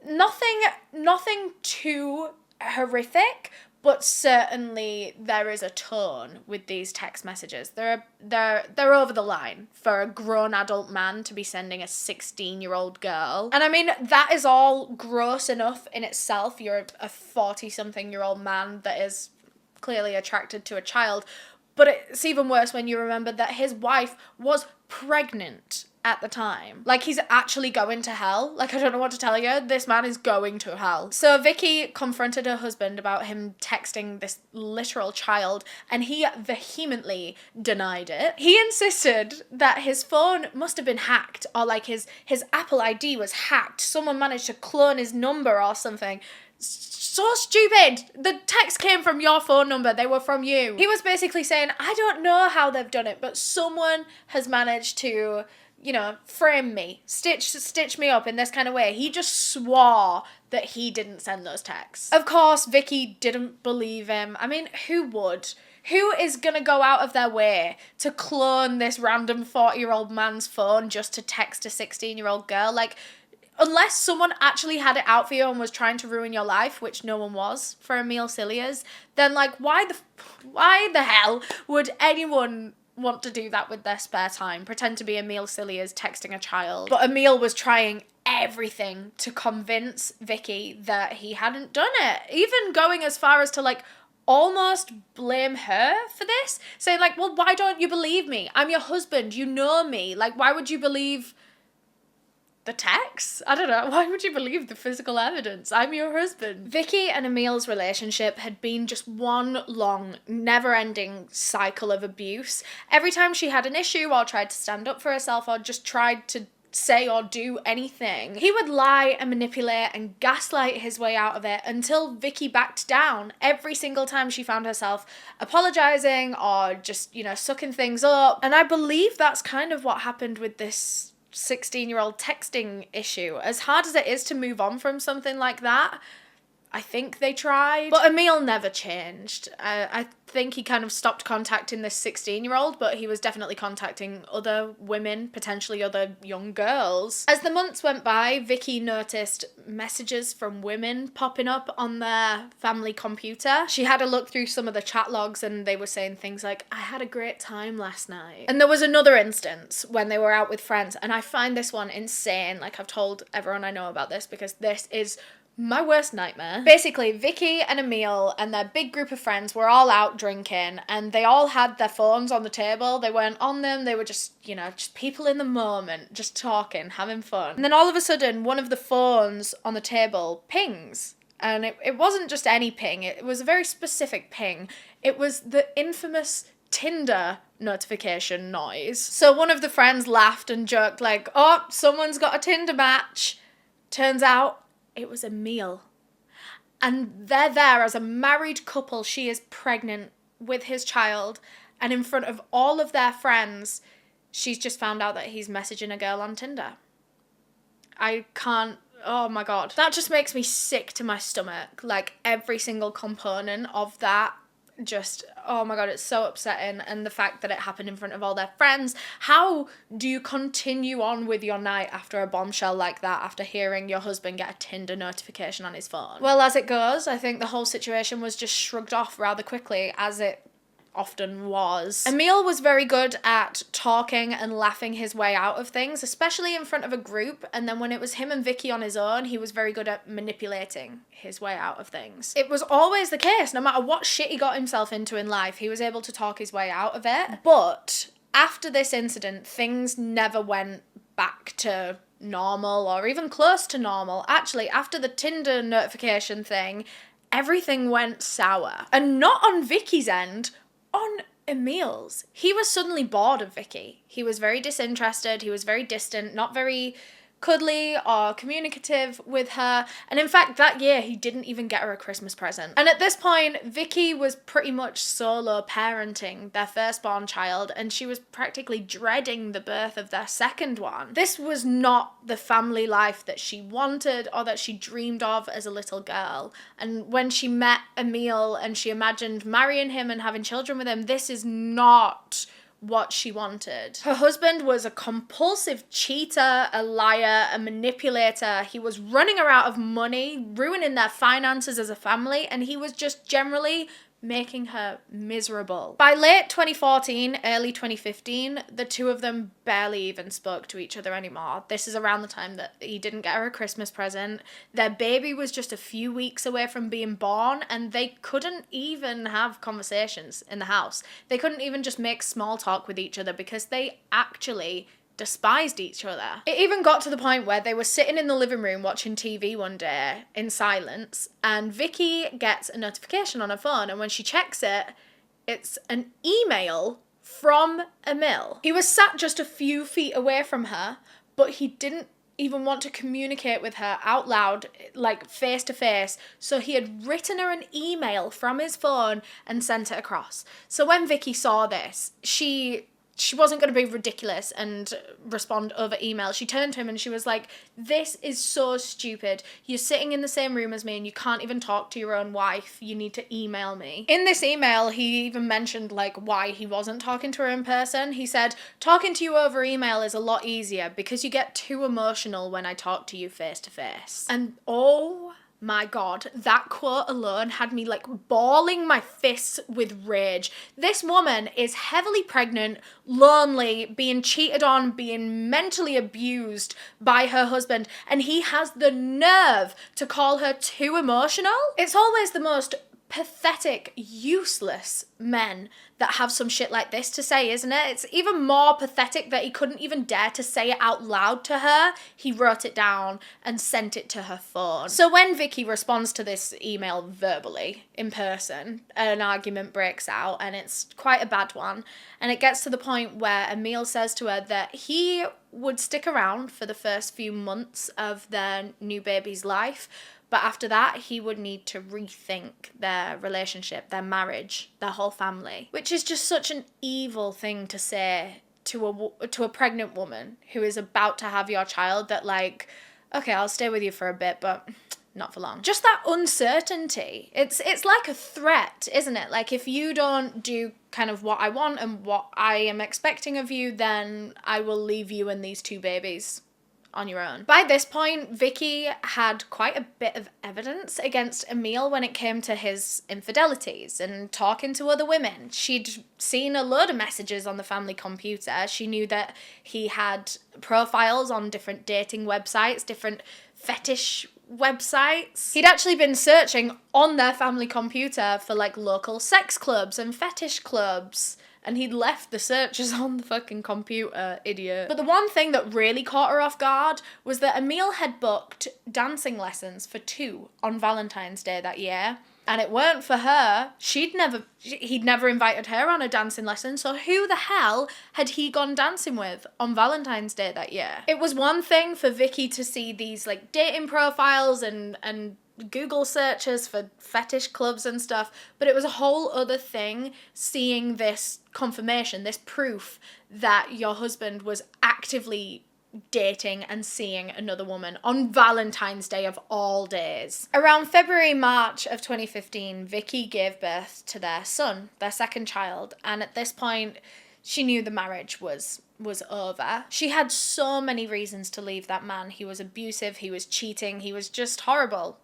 Nothing too horrific, but certainly there is a tone with these text messages. They're over the line for a grown adult man to be sending a 16-year-old girl. And I mean, that is all gross enough in itself. You're a 40-something-year-old man that is clearly attracted to a child. But it's even worse when you remember that his wife was pregnant at the time. Like, he's actually going to hell. Like, I don't know what to tell you. This man is going to hell. So Vicky confronted her husband about him texting this literal child, and he vehemently denied it. He insisted that his phone must have been hacked, or like his Apple ID was hacked. Someone managed to clone his number or something. So stupid. The text came from your phone number. They were from you. He was basically saying, I don't know how they've done it, but someone has managed to, you know, frame me, stitch me up in this kind of way. He just swore that he didn't send those texts. Of course, Vicky didn't believe him. I mean, who would? Who is gonna go out of their way to clone this random 40-year-old man's phone just to text a 16-year-old girl? Like, unless someone actually had it out for you and was trying to ruin your life, which no one was for Victoria Cilliers, then like, why the hell would anyone want to do that with their spare time? Pretend to be Victoria Cilliers texting a child. But Emile was trying everything to convince Vicky that he hadn't done it. Even going as far as to like almost blame her for this. Saying like, well, why don't you believe me? I'm your husband. You know me. Like, why would you believe the text? I don't know. Why would you believe the physical evidence? I'm your husband. Vicky and Emile's relationship had been just one long, never-ending cycle of abuse. Every time she had an issue or tried to stand up for herself or just tried to say or do anything, he would lie and manipulate and gaslight his way out of it until Vicky backed down every single time she found herself apologizing or just, you know, sucking things up. And I believe that's kind of what happened with this 16-year-old texting issue. As hard as it is to move on from something like that, I think they tried. But Emile never changed. I think he kind of stopped contacting this 16-year-old, but he was definitely contacting other women, potentially other young girls. As the months went by, Vicky noticed messages from women popping up on their family computer. She had a look through some of the chat logs and they were saying things like, I had a great time last night. And there was another instance when they were out with friends, and I find this one insane. Like, I've told everyone I know about this because this is my worst nightmare. Basically, Vicky and Emile and their big group of friends were all out drinking, and they all had their phones on the table. They weren't on them. They were just, you know, just people in the moment, just talking, having fun. And then all of a sudden, one of the phones on the table pings. And it wasn't just any ping. It was a very specific ping. It was the infamous Tinder notification noise. So one of the friends laughed and joked like, oh, someone's got a Tinder match. Turns out it was Emile. And they're there as a married couple. She is pregnant with his child. And in front of all of their friends, she's just found out that he's messaging a girl on Tinder. I can't, oh my God. That just makes me sick to my stomach. Like, every single component of that just, oh my God, it's so upsetting. And the fact that it happened in front of all their friends. How do you continue on with your night after a bombshell like that, after hearing your husband get a Tinder notification on his phone? Well, as it goes, I think the whole situation was just shrugged off rather quickly, as it often was. Emile was very good at talking and laughing his way out of things, especially in front of a group, and then when it was him and Vicky on his own, he was very good at manipulating his way out of things. It was always the case, no matter what shit he got himself into in life, he was able to talk his way out of it. But after this incident, things never went back to normal or even close to normal. Actually, after the Tinder notification thing, everything went sour. And not on Vicky's end, on Emile's. He was suddenly bored of Vicky. He was very disinterested, he was very distant, not very cuddly or communicative with her. And in fact, that year, he didn't even get her a Christmas present. And at this point, Vicky was pretty much solo parenting their firstborn child, and she was practically dreading the birth of their second one. This was not the family life that she wanted or that she dreamed of as a little girl. And when she met Emile and she imagined marrying him and having children with him, this is not what she wanted. Her husband was a compulsive cheater, a liar, a manipulator. He was running her out of money, ruining their finances as a family, and he was just generally making her miserable. By late 2014, early 2015, the two of them barely even spoke to each other anymore. This is around the time that he didn't get her a Christmas present. Their baby was just a few weeks away from being born, and they couldn't even have conversations in the house. They couldn't even just make small talk with each other because they actually despised each other. It even got to the point where they were sitting in the living room watching TV one day in silence, and Vicky gets a notification on her phone, and when she checks it, it's an email from Emil. He was sat just a few feet away from her, but he didn't even want to communicate with her out loud, like face to face, so he had written her an email from his phone and sent it across. So when Vicky saw this, she wasn't going to be ridiculous and respond over email. She turned to him and she was like, this is so stupid. You're sitting in the same room as me and you can't even talk to your own wife. You need to email me. In this email, he even mentioned like why he wasn't talking to her in person. He said, talking to you over email is a lot easier because you get too emotional when I talk to you face to face. And oh my God, that quote alone had me like balling my fists with rage. This woman is heavily pregnant, lonely, being cheated on, being mentally abused by her husband, and he has the nerve to call her too emotional. It's always the most pathetic, useless men that have some shit like this to say, isn't it? It's even more pathetic that he couldn't even dare to say it out loud to her. He wrote it down and sent it to her phone. So when Vicky responds to this email verbally, in person, an argument breaks out, and it's quite a bad one. And it gets to the point where Emil says to her that he would stick around for the first few months of their new baby's life, but after that, he would need to rethink their relationship, their marriage, their whole family, which is just such an evil thing to say to a pregnant woman who is about to have your child, that like, okay, I'll stay with you for a bit, but not for long. Just that uncertainty. It's like a threat, isn't it? Like, if you don't do kind of what I want and what I am expecting of you, then I will leave you and these two babies on your own. By this point, Vicky had quite a bit of evidence against Emil when it came to his infidelities and talking to other women. She'd seen a load of messages on the family computer. She knew that he had profiles on different dating websites, different fetish websites. He'd actually been searching on their family computer for like local sex clubs and fetish clubs, and he'd left the searches on the fucking computer, idiot. But the one thing that really caught her off guard was that Emil had booked dancing lessons for 2 on Valentine's Day that year. And it weren't for her. He'd never invited her on a dancing lesson, so who the hell had he gone dancing with on Valentine's Day that year? It was one thing for Vicky to see these like dating profiles and Google searches for fetish clubs and stuff, but it was a whole other thing seeing this confirmation, this proof that your husband was actively dating and seeing another woman on Valentine's Day of all days. Around February, March of 2015, Vicky gave birth to their son, their second child, and at this point, she knew the marriage was over. She had so many reasons to leave that man. He was abusive, he was cheating, he was just horrible.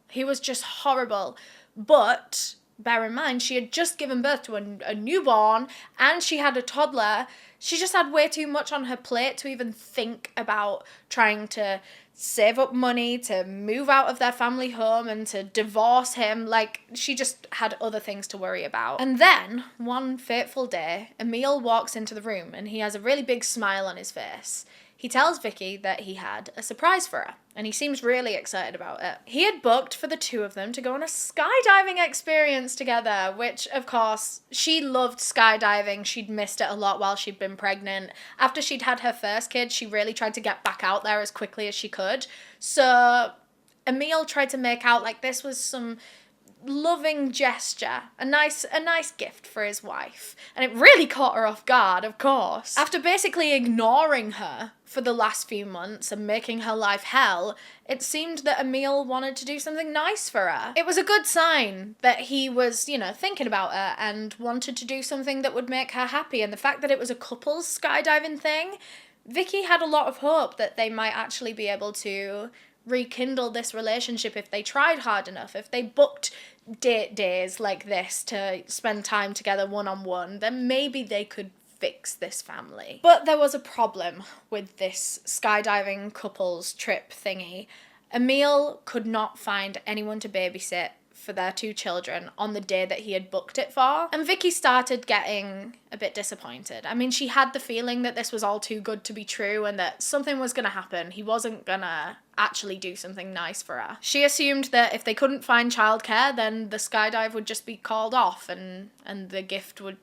But bear in mind, she had just given birth to a newborn and she had a toddler. She just had way too much on her plate to even think about trying to save up money to move out of their family home and to divorce him. Like, she just had other things to worry about. And then, one fateful day, Emil walks into the room and he has a really big smile on his face. He tells Vicky that he had a surprise for her, and he seems really excited about it. He had booked for the two of them to go on a skydiving experience together, which, of course, she loved skydiving. She'd missed it a lot while she'd been pregnant. After she'd had her first kid, she really tried to get back out there as quickly as she could. So Emil tried to make out like this was some loving gesture, a nice gift for his wife. And it really caught her off guard, of course. After basically ignoring her for the last few months and making her life hell, it seemed that Emile wanted to do something nice for her. It was a good sign that he was, thinking about her and wanted to do something that would make her happy. And the fact that it was a couple's skydiving thing, Vicky had a lot of hope that they might actually be able to rekindle this relationship if they tried hard enough. If they booked date days like this to spend time together one-on-one, then maybe they could fix this family. But there was a problem with this skydiving couples trip thingy. Emile could not find anyone to babysit for their 2 children on the day that he had booked it for. And Vicky started getting a bit disappointed. I mean, she had the feeling that this was all too good to be true and that something was gonna happen. He wasn't gonna actually do something nice for her. She assumed that if they couldn't find childcare, then the skydive would just be called off and the gift would,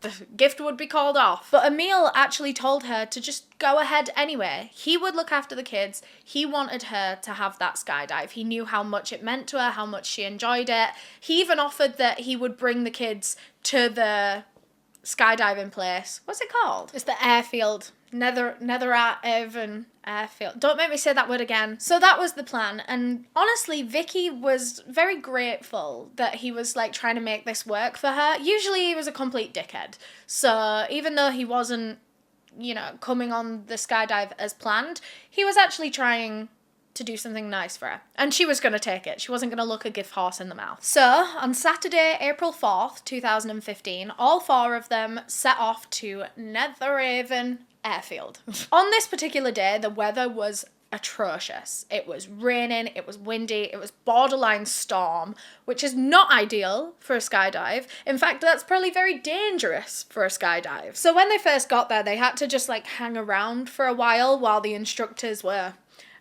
the gift would be called off. But Emile actually told her to just go ahead anyway. He would look after the kids. He wanted her to have that skydive. He knew how much it meant to her, how much she enjoyed it. He even offered that he would bring the kids to the skydiving place. What's it called? It's the airfield. Netherhaven airfield. Don't make me say that word again. So that was the plan, and honestly, Vicky was very grateful that he was like trying to make this work for her. Usually he was a complete dickhead. So even though he wasn't, coming on the skydive as planned, he was actually trying to do something nice for her. And she was going to take it. She wasn't going to look a gift horse in the mouth. So, on Saturday, April 4th, 2015, all 4 of them set off to Netherhaven Airfield. On this particular day, the weather was atrocious. It was raining, it was windy, it was borderline storm, which is not ideal for a skydive. In fact, that's probably very dangerous for a skydive. So when they first got there, they had to just hang around for a while the instructors were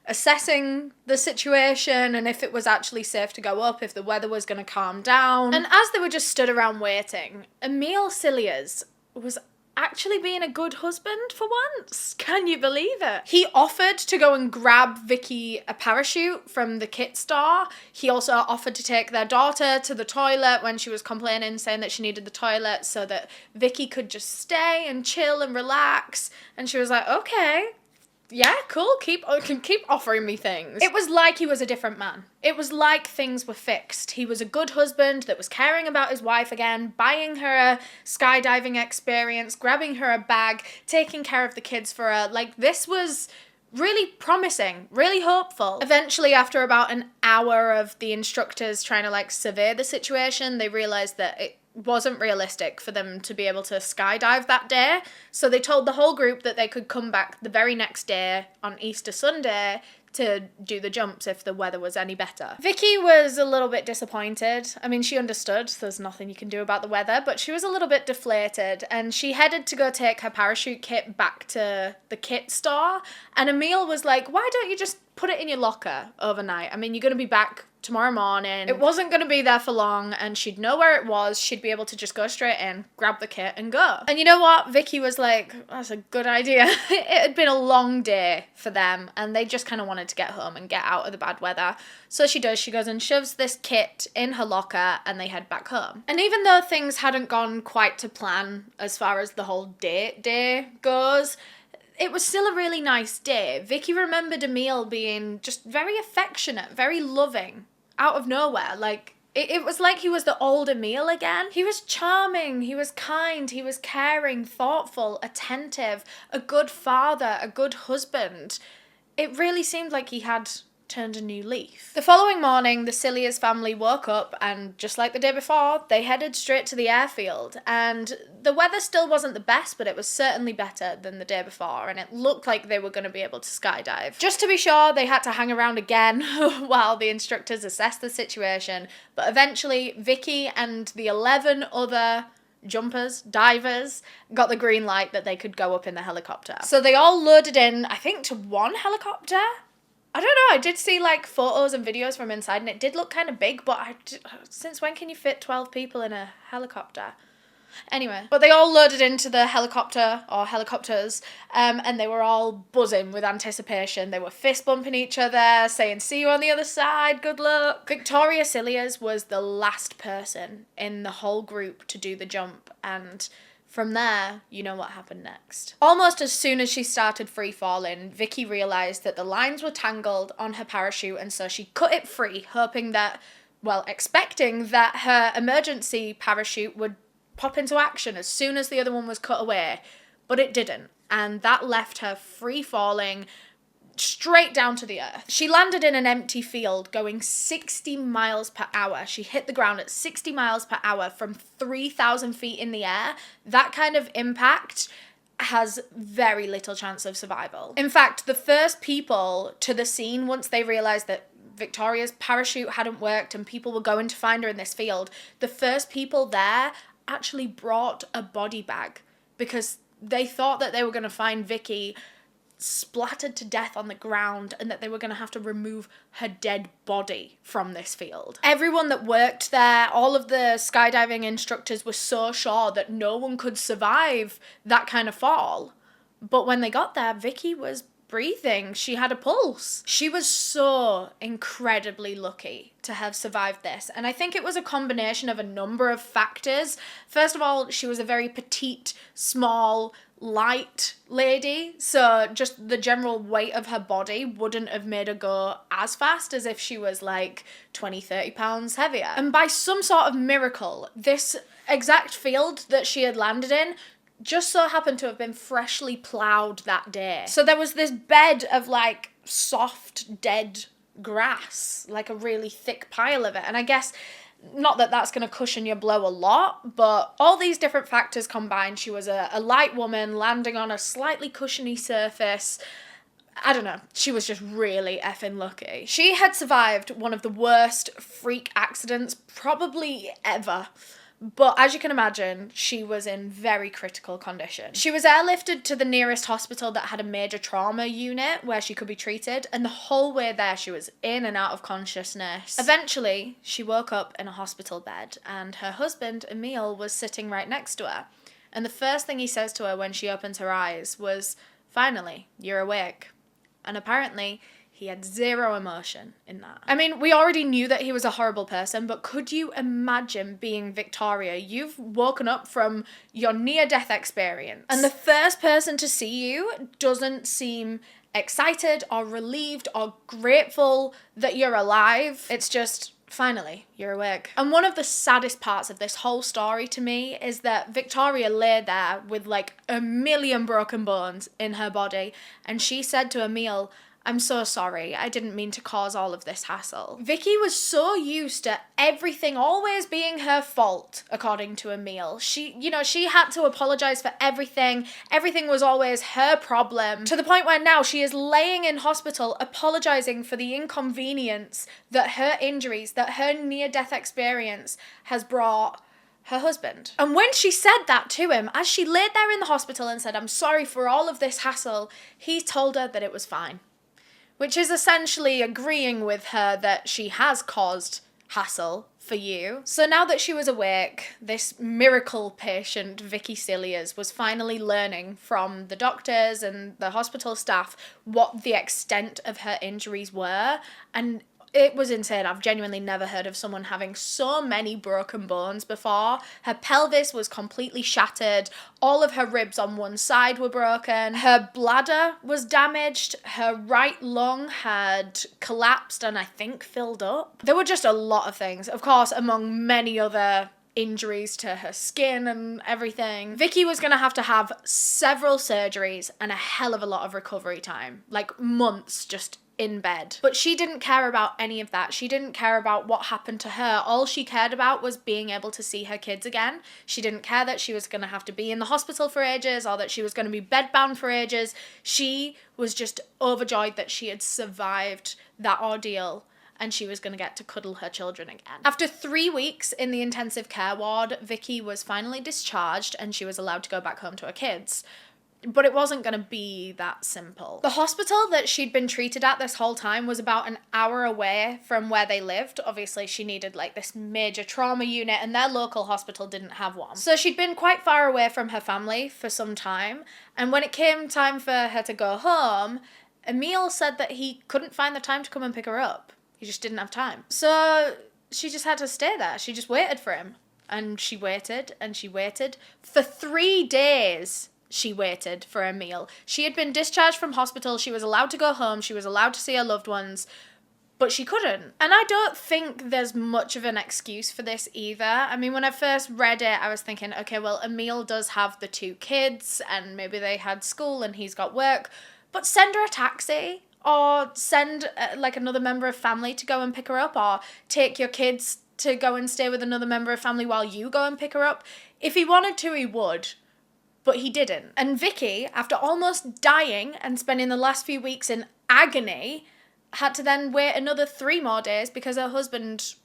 assessing the situation and if it was actually safe to go up, if the weather was going to calm down. And as they were just stood around waiting, Victoria Cilliers was actually being a good husband for once. Can you believe it? He offered to go and grab Vicky a parachute from the kit store. He also offered to take their daughter to the toilet when she was complaining, saying that she needed the toilet so that Vicky could just stay and chill and relax. And she was like, okay. Yeah, cool, keep offering me things. It was like he was a different man. It was like things were fixed. He was a good husband that was caring about his wife again, buying her a skydiving experience, grabbing her a bag, taking care of the kids for her. This was really promising, really hopeful. Eventually, after about an hour of the instructors trying to survey the situation, they realized that it wasn't realistic for them to be able to skydive that day. So they told the whole group that they could come back the very next day on Easter Sunday to do the jumps if the weather was any better. Vicky was a little bit disappointed. I mean, she understood there's nothing you can do about the weather, but she was a little bit deflated, and she headed to go take her parachute kit back to the kit store, and Emile was like, why don't you just put it in your locker overnight? I mean, you're going to be back tomorrow morning. It wasn't going to be there for long, and she'd know where it was. She'd be able to just go straight in, grab the kit, and go. And you know what? Vicky was like, that's a good idea. It had been a long day for them, and they just kind of wanted to get home and get out of the bad weather. So she does. She goes and shoves this kit in her locker, and they head back home. And even though things hadn't gone quite to plan as far as the whole date day goes, it was still a really nice day. Vicky remembered Emile being just very affectionate, very loving, out of nowhere. It was like he was the old Emile again. He was charming, he was kind, he was caring, thoughtful, attentive, a good father, a good husband. It really seemed like he had turned a new leaf. The following morning, the Cilliers family woke up, and just like the day before, they headed straight to the airfield. And the weather still wasn't the best, but it was certainly better than the day before, and it looked like they were going to be able to skydive. Just to be sure, they had to hang around again while the instructors assessed the situation, but eventually Vicky and the 11 other divers, got the green light that they could go up in the helicopter. So they all loaded in, I think, to one helicopter? I don't know, I did see photos and videos from inside, and it did look kind of big, but since when can you fit 12 people in a helicopter? Anyway, but they all loaded into the helicopter or helicopters and they were all buzzing with anticipation. They were fist bumping each other, saying, see you on the other side, good luck. Victoria Cilliers was the last person in the whole group to do the jump, and from there, you know what happened next. Almost as soon as she started free falling, Vicky realised that the lines were tangled on her parachute, and so she cut it free, hoping that, well, expecting that her emergency parachute would pop into action as soon as the other one was cut away, but it didn't, and that left her free falling straight down to the earth. She landed in an empty field going 60 miles per hour. She hit the ground at 60 miles per hour from 3,000 feet in the air. That kind of impact has very little chance of survival. In fact, the first people to the scene, once they realised that Victoria's parachute hadn't worked and people were going to find her in this field, the first people there actually brought a body bag because they thought that they were going to find Vicky splattered to death on the ground and that they were going to have to remove her dead body from this field. Everyone that worked there, all of the skydiving instructors were so sure that no one could survive that kind of fall. But when they got there, Vicky was breathing. She had a pulse. She was so incredibly lucky to have survived this. And I think it was a combination of a number of factors. First of all, she was a very petite, small, light lady. So just the general weight of her body wouldn't have made her go as fast as if she was like 20, 30 pounds heavier. And by some sort of miracle, this exact field that she had landed in just so happened to have been freshly ploughed that day. So there was this bed of like soft, dead grass, like a really thick pile of it. And I guess, not that that's going to cushion your blow a lot, but all these different factors combined, she was a light woman landing on a slightly cushiony surface. I don't know, she was just really effing lucky. She had survived one of the worst freak accidents probably ever. But as you can imagine, she was in very critical condition. She was airlifted to the nearest hospital that had a major trauma unit where she could be treated, and the whole way there she was in and out of consciousness. Eventually, she woke up in a hospital bed, and her husband, Neale, was sitting right next to her. And the first thing he says to her when she opens her eyes was, "Finally, you're awake." And apparently, he had zero emotion in that. I mean, we already knew that he was a horrible person, but could you imagine being Victoria? You've woken up from your near-death experience, and the first person to see you doesn't seem excited or relieved or grateful that you're alive. It's just, finally, you're awake. And one of the saddest parts of this whole story to me is that Victoria lay there with like a million broken bones in her body, and she said to Neale, "I'm so sorry, I didn't mean to cause all of this hassle." Vicky was so used to everything always being her fault, according to Neale. She had to apologise for everything. Everything was always her problem, to the point where now she is laying in hospital apologising for the inconvenience that her injuries, that her near-death experience has brought her husband. And when she said that to him, as she laid there in the hospital and said, "I'm sorry for all of this hassle," he told her that it was fine. Which is essentially agreeing with her that she has caused hassle for you. So now that she was awake, this miracle patient, Vicky Cilliers, was finally learning from the doctors and the hospital staff what the extent of her injuries were. And it was insane. I've genuinely never heard of someone having so many broken bones before. Her pelvis was completely shattered. All of her ribs on one side were broken. Her bladder was damaged. Her right lung had collapsed and I think filled up. There were just a lot of things. Of course, among many other injuries to her skin and everything. Vicky was going to have several surgeries and a hell of a lot of recovery time. Like months just in bed. But she didn't care about any of that. She didn't care about what happened to her. All she cared about was being able to see her kids again. She didn't care that she was going to have to be in the hospital for ages or that she was going to be bedbound for ages. She was just overjoyed that she had survived that ordeal and she was going to get to cuddle her children again. After 3 weeks in the intensive care ward, Vicky was finally discharged and she was allowed to go back home to her kids. But it wasn't going to be that simple. The hospital that she'd been treated at this whole time was about an hour away from where they lived. Obviously, she needed like this major trauma unit and their local hospital didn't have one. So she'd been quite far away from her family for some time. And when it came time for her to go home, Emile said that he couldn't find the time to come and pick her up. He just didn't have time. So she just had to stay there. She just waited for him. And she waited and she waited. For 3 days, she waited for Emile. She had been discharged from hospital. She was allowed to go home. She was allowed to see her loved ones. But she couldn't. And I don't think there's much of an excuse for this either. I mean, when I first read it, I was thinking, okay, well, Emile does have the 2 kids and maybe they had school and he's got work. But send her a taxi. Or send like another member of family to go and pick her up, or take your kids to go and stay with another member of family while you go and pick her up. If he wanted to, he would, but he didn't. And Vicky, after almost dying and spending the last few weeks in agony, had to then wait another 3 more days because her husband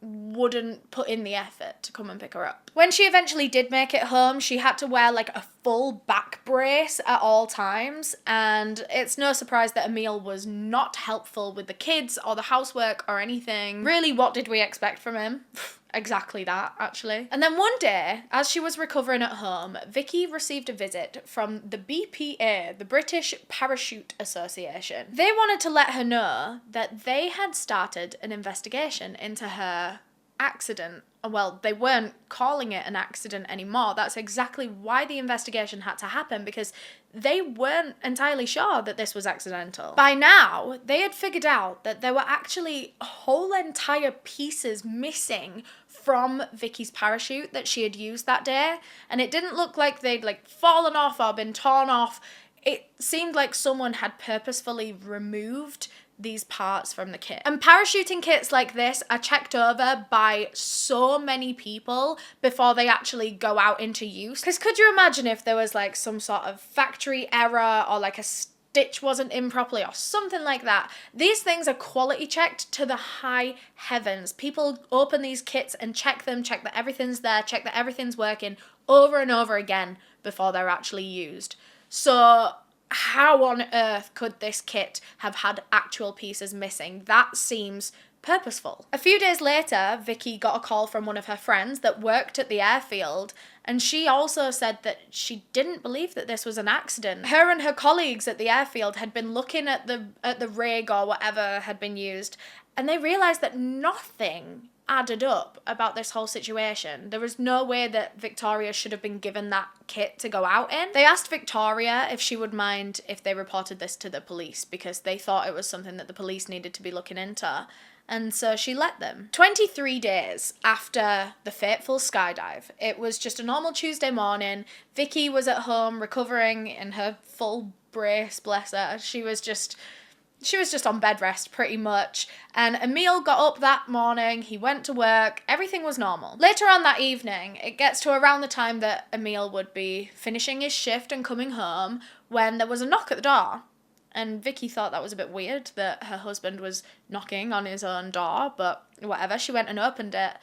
wouldn't put in the effort to come and pick her up. When she eventually did make it home, she had to wear like a full back brace at all times, and it's no surprise that Emile was not helpful with the kids or the housework or anything. Really, what did we expect from him? Exactly that, actually. And then one day, as she was recovering at home, Vicky received a visit from the BPA, the British Parachute Association. They wanted to let her know that they had started an investigation into her accident. Well, they weren't calling it an accident anymore. That's exactly why the investigation had to happen, because they weren't entirely sure that this was accidental. By now, they had figured out that there were actually whole entire pieces missing from Vicky's parachute that she had used that day, and it didn't look like they'd like fallen off or been torn off. It seemed like someone had purposefully removed these parts from the kit. And parachuting kits like this are checked over by so many people before they actually go out into use. Because could you imagine if there was like some sort of factory error, or like a stitch wasn't in properly or something like that? These things are quality checked to the high heavens. People open these kits and check them, check that everything's there, check that everything's working over and over again before they're actually used. So how on earth could this kit have had actual pieces missing? That seems purposeful. A few days later, Vicky got a call from one of her friends that worked at the airfield, and she also said that she didn't believe that this was an accident. Her and her colleagues at the airfield had been looking at the rig or whatever had been used, and they realised that nothing added up about this whole situation. There was no way that Victoria should have been given that kit to go out in. They asked Victoria if she would mind if they reported this to the police, because they thought it was something that the police needed to be looking into. And so she let them. 23 days after the fateful skydive, it was just a normal Tuesday morning. Vicky was at home recovering in her full brace, bless her. She was just on bed rest pretty much, and Emile got up that morning, he went to work, everything was normal. Later on that evening, it gets to around the time that Emile would be finishing his shift and coming home, when there was a knock at the door. And Vicky thought that was a bit weird that her husband was knocking on his own door, but whatever, she went and opened it.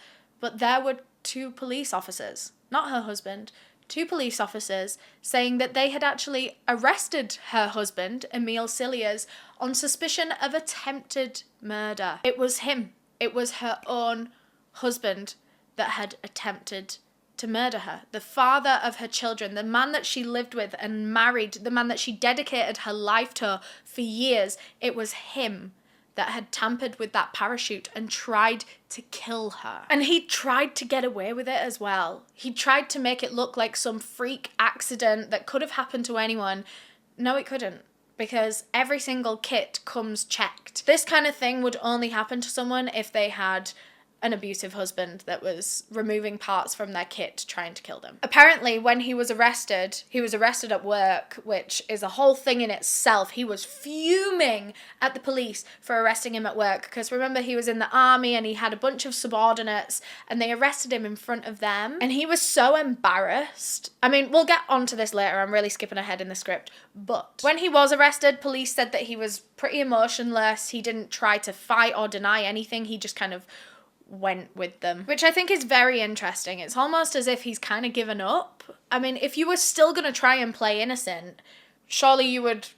But there were 2 police officers, not her husband, 2 police officers, saying that they had actually arrested her husband, Victoria Cilliers, on suspicion of attempted murder. It was him. It was her own husband that had attempted to murder her. The father of her children, the man that she lived with and married, the man that she dedicated her life to for years, it was him that had tampered with that parachute and tried to kill her. And he tried to get away with it as well. He tried to make it look like some freak accident that could have happened to anyone. No, it couldn't, because every single kit comes checked. This kind of thing would only happen to someone if they had an abusive husband that was removing parts from their kit trying to kill them. Apparently, when he was arrested at work, which is a whole thing in itself. He was fuming at the police for arresting him at work, because remember, he was in the army and he had a bunch of subordinates and they arrested him in front of them, and he was so embarrassed. I mean, we'll get onto this later, I'm really skipping ahead in the script, but when he was arrested, police said that he was pretty emotionless. He didn't try to fight or deny anything. He just kind of went with them, which I think is very interesting. It's almost as if he's kind of given up. I mean, if you were still going to try and play innocent, surely you would,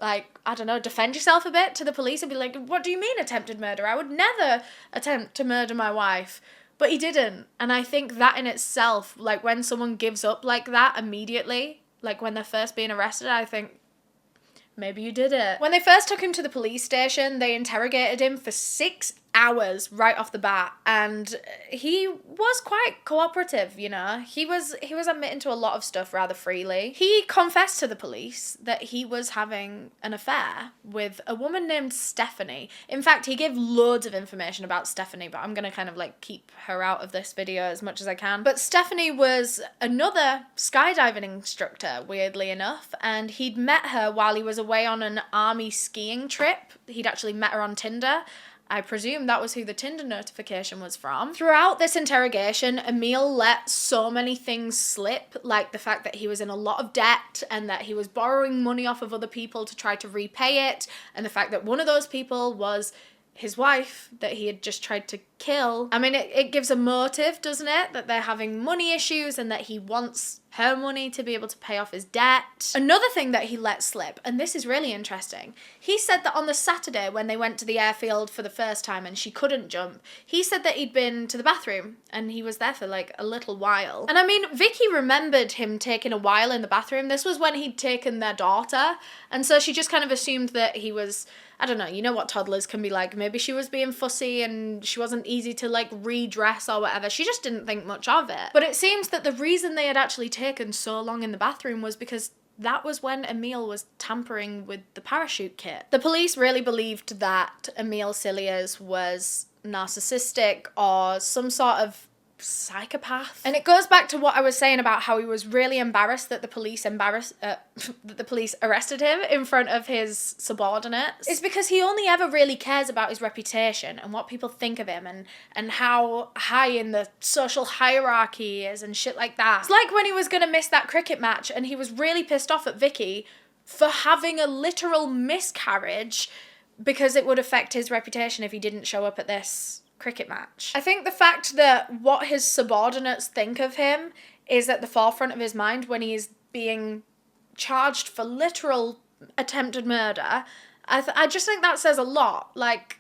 like, I don't know, defend yourself a bit to the police and be like, what do you mean attempted murder? I would never attempt to murder my wife. But he didn't. And I think that in itself, like, when someone gives up like that immediately, like when they're first being arrested, I think, maybe you did it. When they first took him to the police station, they interrogated him for 6 hours right off the bat, and he was quite cooperative, you know. He was admitting to a lot of stuff rather freely. He confessed to the police that he was having an affair with a woman named Stephanie. In fact, he gave loads of information about Stephanie, but I'm gonna kind of like keep her out of this video as much as I can. But Stephanie was another skydiving instructor, weirdly enough, and he'd met her while he was away on an army skiing trip. He'd actually met her on Tinder. I presume that was who the Tinder notification was from. Throughout this interrogation, Emile let so many things slip, like the fact that he was in a lot of debt and that he was borrowing money off of other people to try to repay it, and the fact that one of those people was his wife that he had just tried to kill. I mean, it gives a motive, doesn't it? That they're having money issues and that he wants her money to be able to pay off his debt. Another thing that he let slip, and this is really interesting, he said that on the Saturday when they went to the airfield for the first time and she couldn't jump, he said that he'd been to the bathroom and he was there for like a little while. And I mean, Vicky remembered him taking a while in the bathroom. This was when he'd taken their daughter, and so she just kind of assumed that he was, I don't know, you know what toddlers can be like. Maybe she was being fussy and she wasn't easy to like redress or whatever. She just didn't think much of it. But it seems that the reason they had actually taken so long in the bathroom was because that was when Emile was tampering with the parachute kit. The police really believed that Victoria Cilliers was narcissistic or some sort of psychopath. And it goes back to what I was saying about how he was really embarrassed that the police arrested him in front of his subordinates. It's because he only ever really cares about his reputation and what people think of him and how high in the social hierarchy he is and shit like that. It's like when he was gonna miss that cricket match and he was really pissed off at Vicky for having a literal miscarriage because it would affect his reputation if he didn't show up at this cricket match. I think the fact that what his subordinates think of him is at the forefront of his mind when he is being charged for literal attempted murder. I just think that says a lot. Like,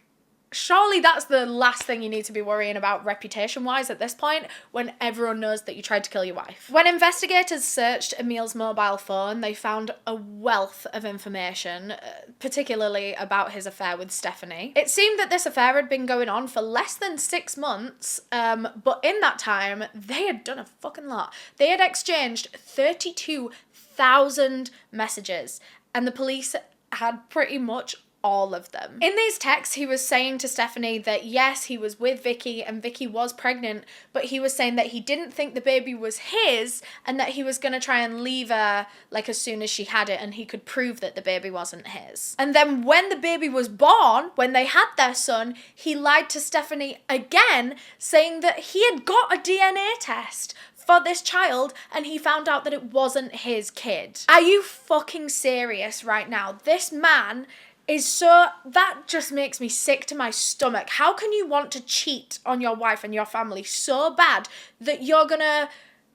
surely that's the last thing you need to be worrying about reputation-wise at this point when everyone knows that you tried to kill your wife. When investigators searched Emile's mobile phone, they found a wealth of information, particularly about his affair with Stephanie. It seemed that this affair had been going on for less than 6 months, but in that time, they had done a fucking lot. They had exchanged 32,000 messages, and the police had pretty much all of them. In these texts, he was saying to Stephanie that yes, he was with Vicky and Vicky was pregnant, but he was saying that he didn't think the baby was his and that he was going to try and leave her like as soon as she had it and he could prove that the baby wasn't his. And then when the baby was born, when they had their son, he lied to Stephanie again, saying that he had got a DNA test for this child and he found out that it wasn't his kid. Are you fucking serious right now? This man is so, that just makes me sick to my stomach. How can you want to cheat on your wife and your family so bad that you're gonna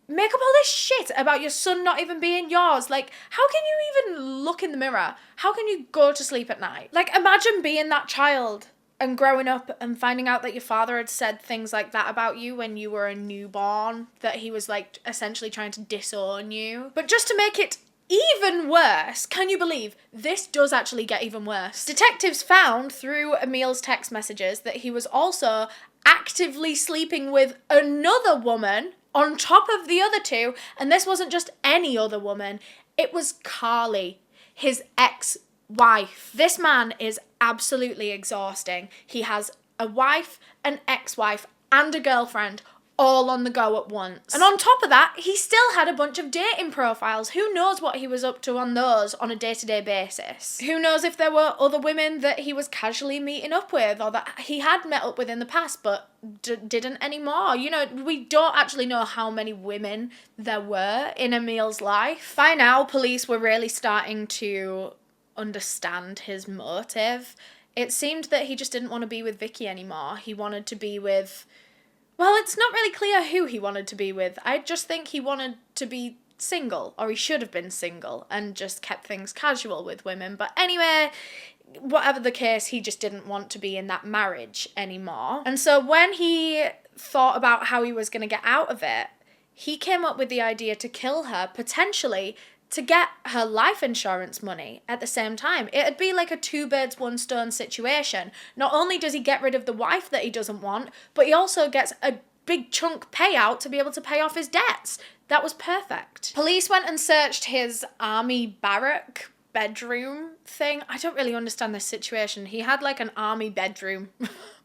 make up all this shit about your son not even being yours? Like, how can you even look in the mirror? How can you go to sleep at night? Like, imagine being that child and growing up and finding out that your father had said things like that about you when you were a newborn, that he was like essentially trying to disown you. But just to make it even worse, can you believe this does actually get even worse? Detectives found through Emile's text messages that he was also actively sleeping with another woman on top of the other two, and this wasn't just any other woman, it was Carly, his ex-wife. This man is absolutely exhausting. He has a wife, an ex-wife, and a girlfriend all on the go at once. And on top of that, he still had a bunch of dating profiles. Who knows what he was up to on those on a day-to-day basis? Who knows if there were other women that he was casually meeting up with or that he had met up with in the past but didn't anymore. You know, we don't actually know how many women there were in Emile's life. By now, police were really starting to understand his motive. it seemed that he just didn't want to be with Vicky anymore. He wanted to be with, well, it's not really clear who he wanted to be with. I just think he wanted to be single, or he should have been single and just kept things casual with women. But anyway, whatever the case, he just didn't want to be in that marriage anymore. And so when he thought about how he was going to get out of it, he came up with the idea to kill her, potentially to get her life insurance money at the same time. It'd be like a two birds, one stone situation. Not only does he get rid of the wife that he doesn't want, but he also gets a big chunk payout to be able to pay off his debts. That was perfect. Police went and searched his army barrack bedroom thing. I don't really understand this situation. He had like an army bedroom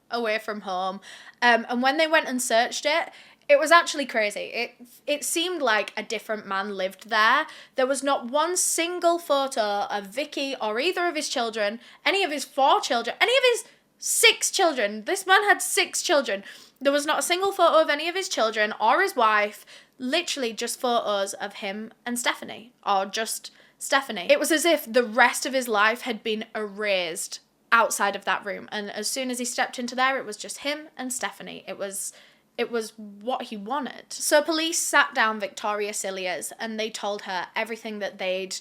away from home. And when they went and searched it, it was actually crazy. It seemed like a different man lived there. There was not one single photo of Vicky or either of his children, any of his 4 children, any of his 6 children. This man had 6 children. There was not a single photo of any of his children or his wife. Literally just photos of him and Stephanie, or just Stephanie. It was as if the rest of his life had been erased outside of that room. And as soon as he stepped into there, it was just him and Stephanie. It was what he wanted. So police sat down Victoria Cilliers and they told her everything that they'd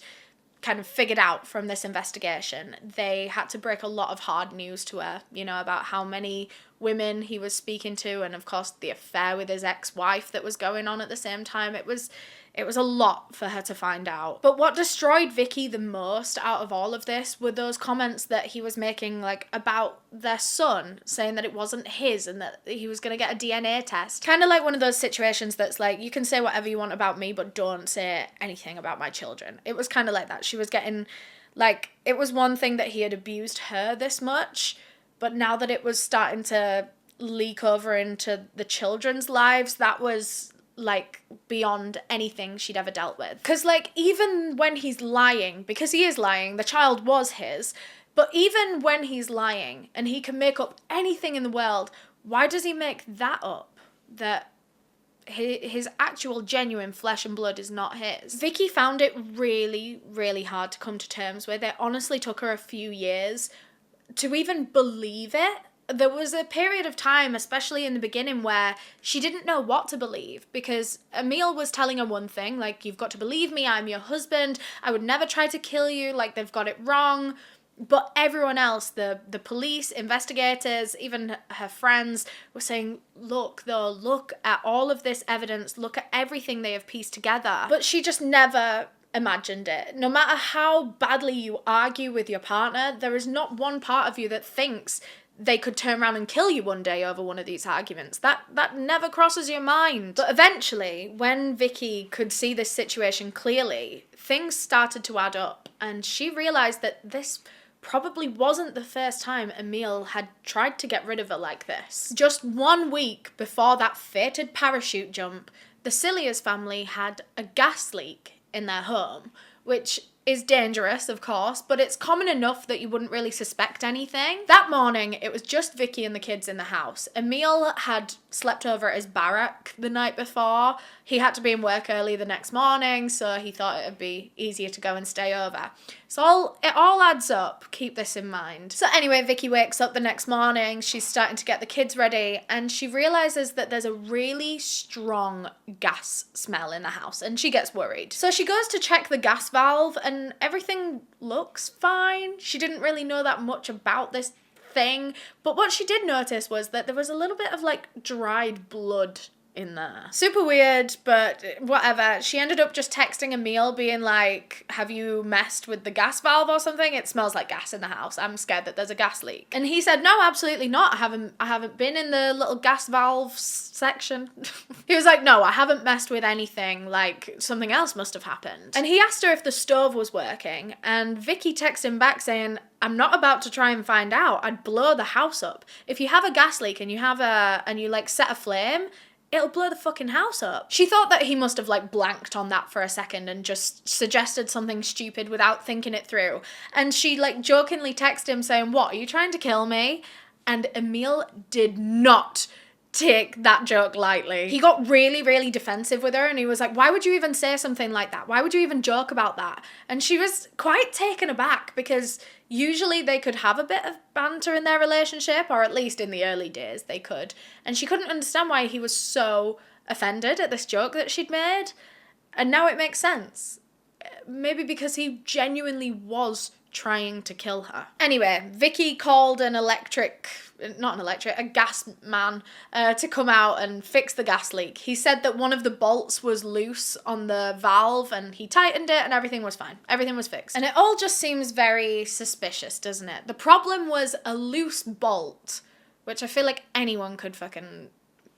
kind of figured out from this investigation. They had to break a lot of hard news to her, you know, about how many women he was speaking to, and of course the affair with his ex-wife that was going on at the same time. It was a lot for her to find out. But what destroyed Vicky the most out of all of this were those comments that he was making, like, about their son, saying that it wasn't his and that he was going to get a DNA test. Kind of like one of those situations that's like, you can say whatever you want about me, but don't say anything about my children. It was kind of like that. She was getting, like, it was one thing that he had abused her this much, but now that it was starting to leak over into the children's lives, that was like beyond anything she'd ever dealt with. Because like, even when he's lying, because he is lying, the child was his, but even when he's lying and he can make up anything in the world, why does he make that up? That his actual genuine flesh and blood is not his. Vicky found it really, really hard to come to terms with. It honestly took her a few years to even believe it. There was a period of time, especially in the beginning, where she didn't know what to believe, because Emile was telling her one thing, like, you've got to believe me, I'm your husband, I would never try to kill you, like, they've got it wrong. But everyone else, the police, investigators, even her friends, were saying, look at all of this evidence, look at everything they have pieced together. But she just never imagined it. No matter how badly you argue with your partner, there is not one part of you that thinks they could turn around and kill you one day over one of these arguments. That never crosses your mind. But eventually, when Vicky could see this situation clearly, things started to add up, and she realised that this probably wasn't the first time Emile had tried to get rid of her like this. Just 1 week before that fated parachute jump, the Cilliers family had a gas leak in their home, which is dangerous, of course, but it's common enough that you wouldn't really suspect anything. That morning, it was just Vicky and the kids in the house. Emile had slept over at his barrack the night before. He had to be in work early the next morning, so he thought it would be easier to go and stay over. So it all adds up, keep this in mind. So anyway, Vicky wakes up the next morning, she's starting to get the kids ready, and she realises that there's a really strong gas smell in the house, and she gets worried. So she goes to check the gas valve, and everything looks fine. She didn't really know that much about this thing, but what she did notice was that there was a little bit of like dried blood in there. Super weird, but whatever. She ended up just texting Emile being like, have you messed with the gas valve or something? It smells like gas in the house. I'm scared that there's a gas leak. And he said, no, absolutely not. I haven't been in the little gas valve section. He was like, no, I haven't messed with anything. Like, something else must have happened. And he asked her if the stove was working, and Vicky texted him back saying, I'm not about to try and find out. I'd blow the house up. If you have a gas leak and you like set a flame, it'll blow the fucking house up. She thought that he must have like blanked on that for a second and just suggested something stupid without thinking it through. And she like jokingly texted him saying, what, are you trying to kill me? And Emile did not take that joke lightly. He got really, really defensive with her, and he was like, why would you even say something like that? Why would you even joke about that? And she was quite taken aback, because usually they could have a bit of banter in their relationship, or at least in the early days they could. And she couldn't understand why he was so offended at this joke that she'd made. And now it makes sense. Maybe because he genuinely was trying to kill her. Anyway, Vicky called a gas man to come out and fix the gas leak. He said that one of the bolts was loose on the valve, and he tightened it and everything was fine. Everything was fixed. And it all just seems very suspicious, doesn't it? The problem was a loose bolt, which I feel like anyone could fucking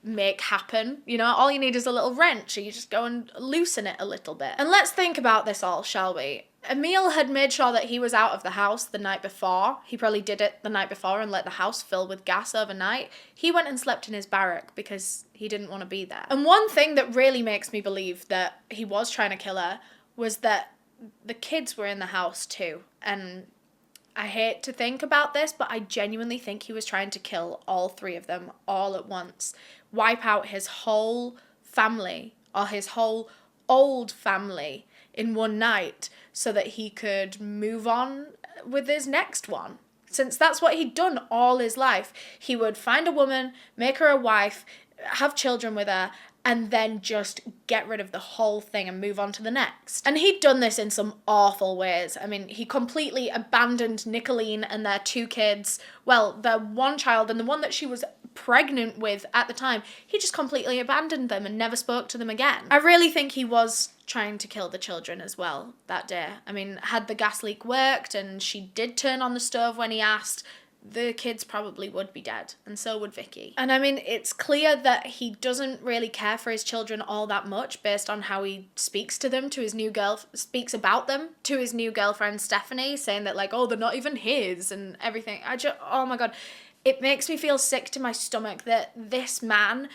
make happen. You know, all you need is a little wrench, or you just go and loosen it a little bit. And let's think about this all, shall we? Emile had made sure that he was out of the house the night before. He probably did it the night before and let the house fill with gas overnight. He went and slept in his barrack because he didn't want to be there. And one thing that really makes me believe that he was trying to kill her was that the kids were in the house too. And I hate to think about this, but I genuinely think he was trying to kill all three of them all at once. Wipe out his whole family, or his whole old family, in one night, so that he could move on with his next one. Since that's what he'd done all his life. He would find a woman, make her a wife, have children with her, and then just get rid of the whole thing and move on to the next. And he'd done this in some awful ways. I mean, he completely abandoned Nicolene and their two kids. Well, their one child and the one that she was pregnant with at the time. He just completely abandoned them and never spoke to them again. I really think he was trying to kill the children as well that day. I mean, had the gas leak worked and she did turn on the stove when he asked, the kids probably would be dead, and so would Vicky. And I mean, it's clear that he doesn't really care for his children all that much based on how he speaks to them, speaks about them to his new girlfriend Stephanie, saying that like, oh, they're not even his and everything. Oh my God, it makes me feel sick to my stomach that this man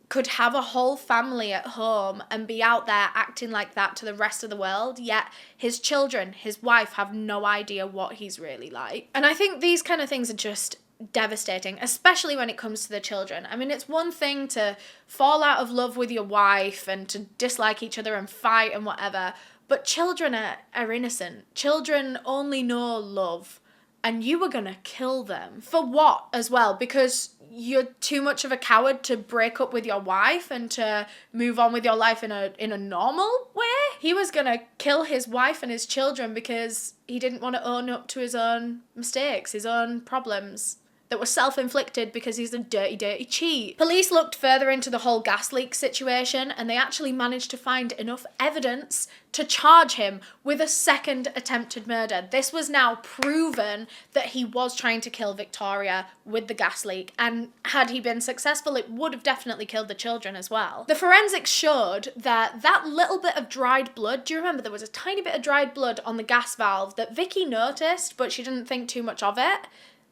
could have a whole family at home and be out there acting like that to the rest of the world, yet his children, his wife, have no idea what he's really like. And I think these kind of things are just devastating, especially when it comes to the children. I mean, it's one thing to fall out of love with your wife and to dislike each other and fight and whatever, but children are innocent. Children only know love. And you were gonna kill them. For what as well? Because you're too much of a coward to break up with your wife and to move on with your life in a normal way? He was gonna kill his wife and his children because he didn't want to own up to his own mistakes, his own problems that were self-inflicted because he's a dirty, dirty cheat. Police looked further into the whole gas leak situation, and they actually managed to find enough evidence to charge him with a second attempted murder. This was now proven that he was trying to kill Victoria with the gas leak, and had he been successful, it would have definitely killed the children as well. The forensics showed that little bit of dried blood, do you remember there was a tiny bit of dried blood on the gas valve that Vicky noticed, but she didn't think too much of it?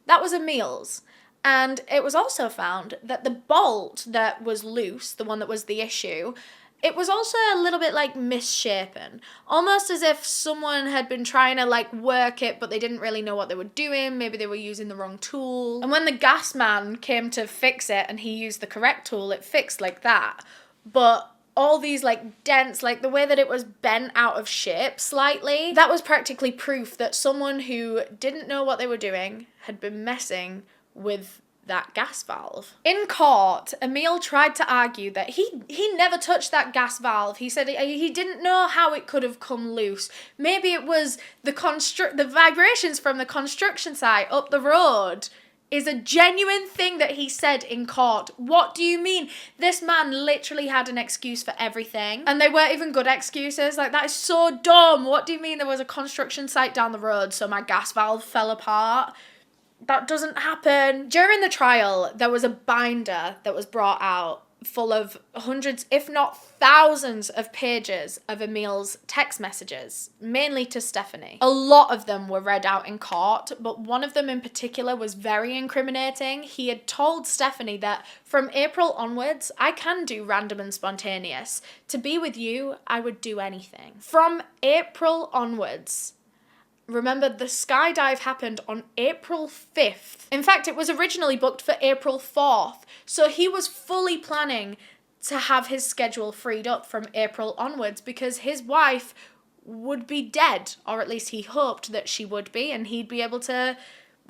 That was Emile's. And it was also found that the bolt that was loose, the one that was the issue, it was also a little bit like misshapen. Almost as if someone had been trying to like work it, but they didn't really know what they were doing. Maybe they were using the wrong tool. And when the gas man came to fix it and he used the correct tool, it fixed like that. But all these like dents, like the way that it was bent out of shape slightly, that was practically proof that someone who didn't know what they were doing had been messing with that gas valve. In court, Emile tried to argue that he never touched that gas valve. He said he didn't know how it could have come loose. Maybe it was the vibrations from the construction site up the road. Is a genuine thing that he said in court. What do you mean? This man literally had an excuse for everything, and they weren't even good excuses. Like, that is so dumb. What do you mean there was a construction site down the road, so my gas valve fell apart? That doesn't happen. During the trial, there was a binder that was brought out full of hundreds, if not thousands, of pages of Emile's text messages, mainly to Stephanie. A lot of them were read out in court, but one of them in particular was very incriminating. He had told Stephanie that from April onwards, I can do random and spontaneous. To be with you, I would do anything. From April onwards. Remember, the skydive happened on April 5th. In fact, it was originally booked for April 4th. So he was fully planning to have his schedule freed up from April onwards because his wife would be dead, or at least he hoped that she would be, and he'd be able to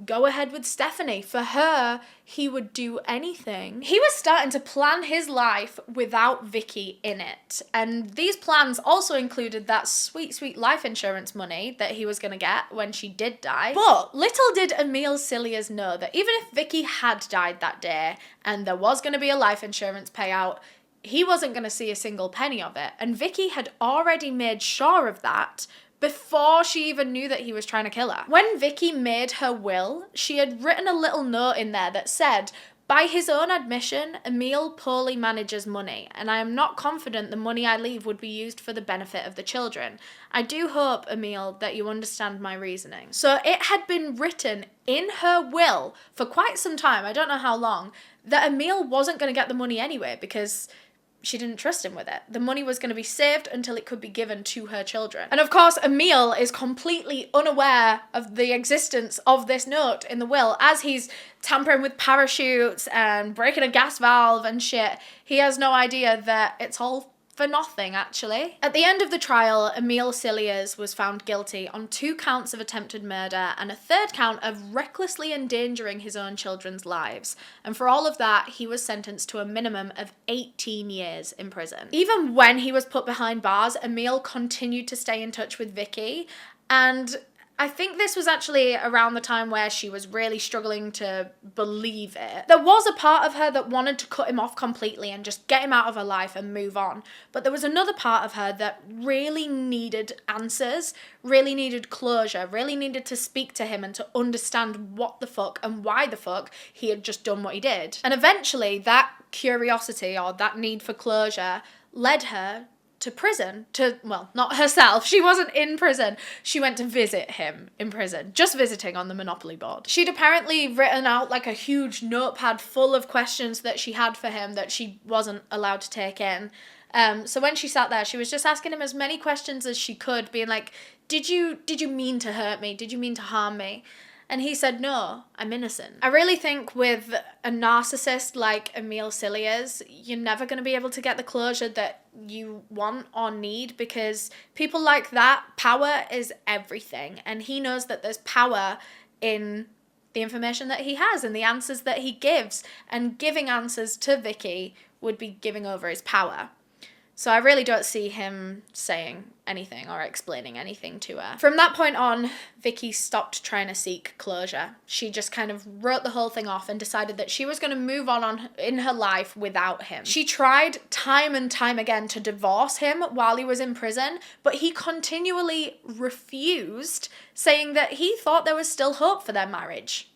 go ahead with Stephanie. For her, he would do anything. He was starting to plan his life without Vicky in it. And these plans also included that sweet, sweet life insurance money that he was going to get when she did die. But little did Eleanor Cilliers know that even if Vicky had died that day and there was going to be a life insurance payout, he wasn't going to see a single penny of it. And Vicky had already made sure of that before she even knew that he was trying to kill her. When Vicky made her will, she had written a little note in there that said, by his own admission, Emile poorly manages money, and I am not confident the money I leave would be used for the benefit of the children. I do hope, Emile, that you understand my reasoning. So it had been written in her will for quite some time, I don't know how long, that Emile wasn't going to get the money anyway because she didn't trust him with it. The money was going to be saved until it could be given to her children. And of course, Emile is completely unaware of the existence of this note in the will. As he's tampering with parachutes and breaking a gas valve and shit, he has no idea that it's all for nothing, actually. At the end of the trial, Eleanor Cilliers was found guilty on 2 counts of attempted murder and a 3rd count of recklessly endangering his own children's lives. And for all of that, he was sentenced to a minimum of 18 years in prison. Even when he was put behind bars, Emile continued to stay in touch with Vicky, and I think this was actually around the time where she was really struggling to believe it. There was a part of her that wanted to cut him off completely and just get him out of her life and move on. But there was another part of her that really needed answers, really needed closure, really needed to speak to him and to understand what the fuck and why the fuck he had just done what he did. And eventually that curiosity or that need for closure led her to prison, well, not herself, she wasn't in prison, she went to visit him in prison, just visiting on the Monopoly board. She'd apparently written out like a huge notepad full of questions that she had for him that she wasn't allowed to take in. So when she sat there, she was just asking him as many questions as she could, being like, did you mean to hurt me? Did you mean to harm me? And he said, no, I'm innocent. I really think with a narcissist like Eleanor Cilliers, you're never going to be able to get the closure that you want or need, because people like that, power is everything. And he knows that there's power in the information that he has and the answers that he gives. And giving answers to Vicky would be giving over his power. So I really don't see him saying anything or explaining anything to her. From that point on, Vicky stopped trying to seek closure. She just kind of wrote the whole thing off and decided that she was going to move on in her life without him. She tried time and time again to divorce him while he was in prison, but he continually refused, saying that he thought there was still hope for their marriage.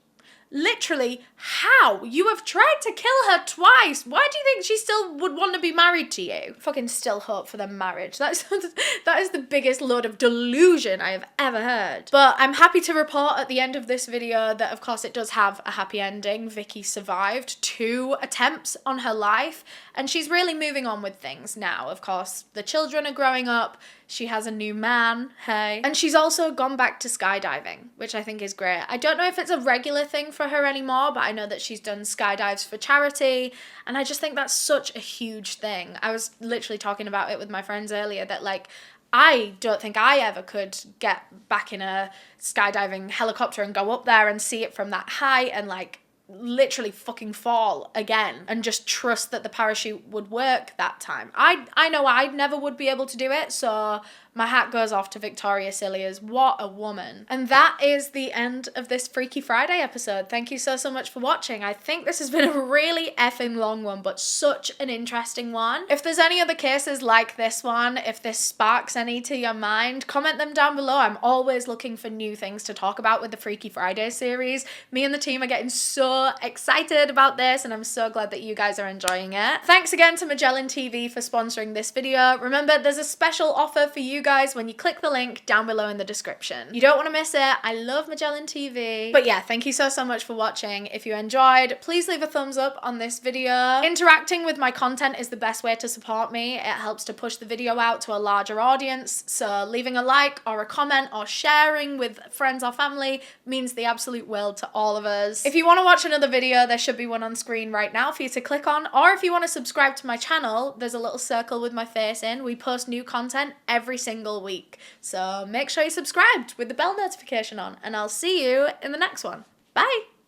Literally, how? You have tried to kill her twice. Why do you think she still would want to be married to you? Fucking still hope for their marriage. That is the biggest load of delusion I have ever heard. But I'm happy to report at the end of this video that, of course, it does have a happy ending. Vicky survived 2 attempts on her life, and she's really moving on with things now. Of course, the children are growing up. She has a new man, hey. And she's also gone back to skydiving, which I think is great. I don't know if it's a regular thing for her anymore, but I know that she's done skydives for charity, and I just think that's such a huge thing. I was literally talking about it with my friends earlier that, like, I don't think I ever could get back in a skydiving helicopter and go up there and see it from that height and, like, literally fucking fall again and just trust that the parachute would work that time. I know I never would be able to do it, so my hat goes off to Victoria Cilliers. What a woman. And that is the end of this Freaky Friday episode. Thank you so much for watching. I think this has been a really effing long one, but such an interesting one. If there's any other cases like this one, if this sparks any to your mind, comment them down below. I'm always looking for new things to talk about with the Freaky Friday series. Me and the team are getting so excited about this, and I'm so glad that you guys are enjoying it. Thanks again to Magellan TV for sponsoring this video. Remember, there's a special offer for you guys guys when you click the link down below in the description. You don't want to miss it. I love Magellan TV. But yeah, thank you so much for watching. If you enjoyed, please leave a thumbs up on this video. Interacting with my content is the best way to support me. It helps to push the video out to a larger audience, so leaving a like or a comment or sharing with friends or family means the absolute world to all of us. If you want to watch another video, there should be one on screen right now for you to click on, or if you want to subscribe to my channel, there's a little circle with my face in. We post new content every single week, so make sure you're subscribed with the bell notification on, and I'll see you in the next one. Bye!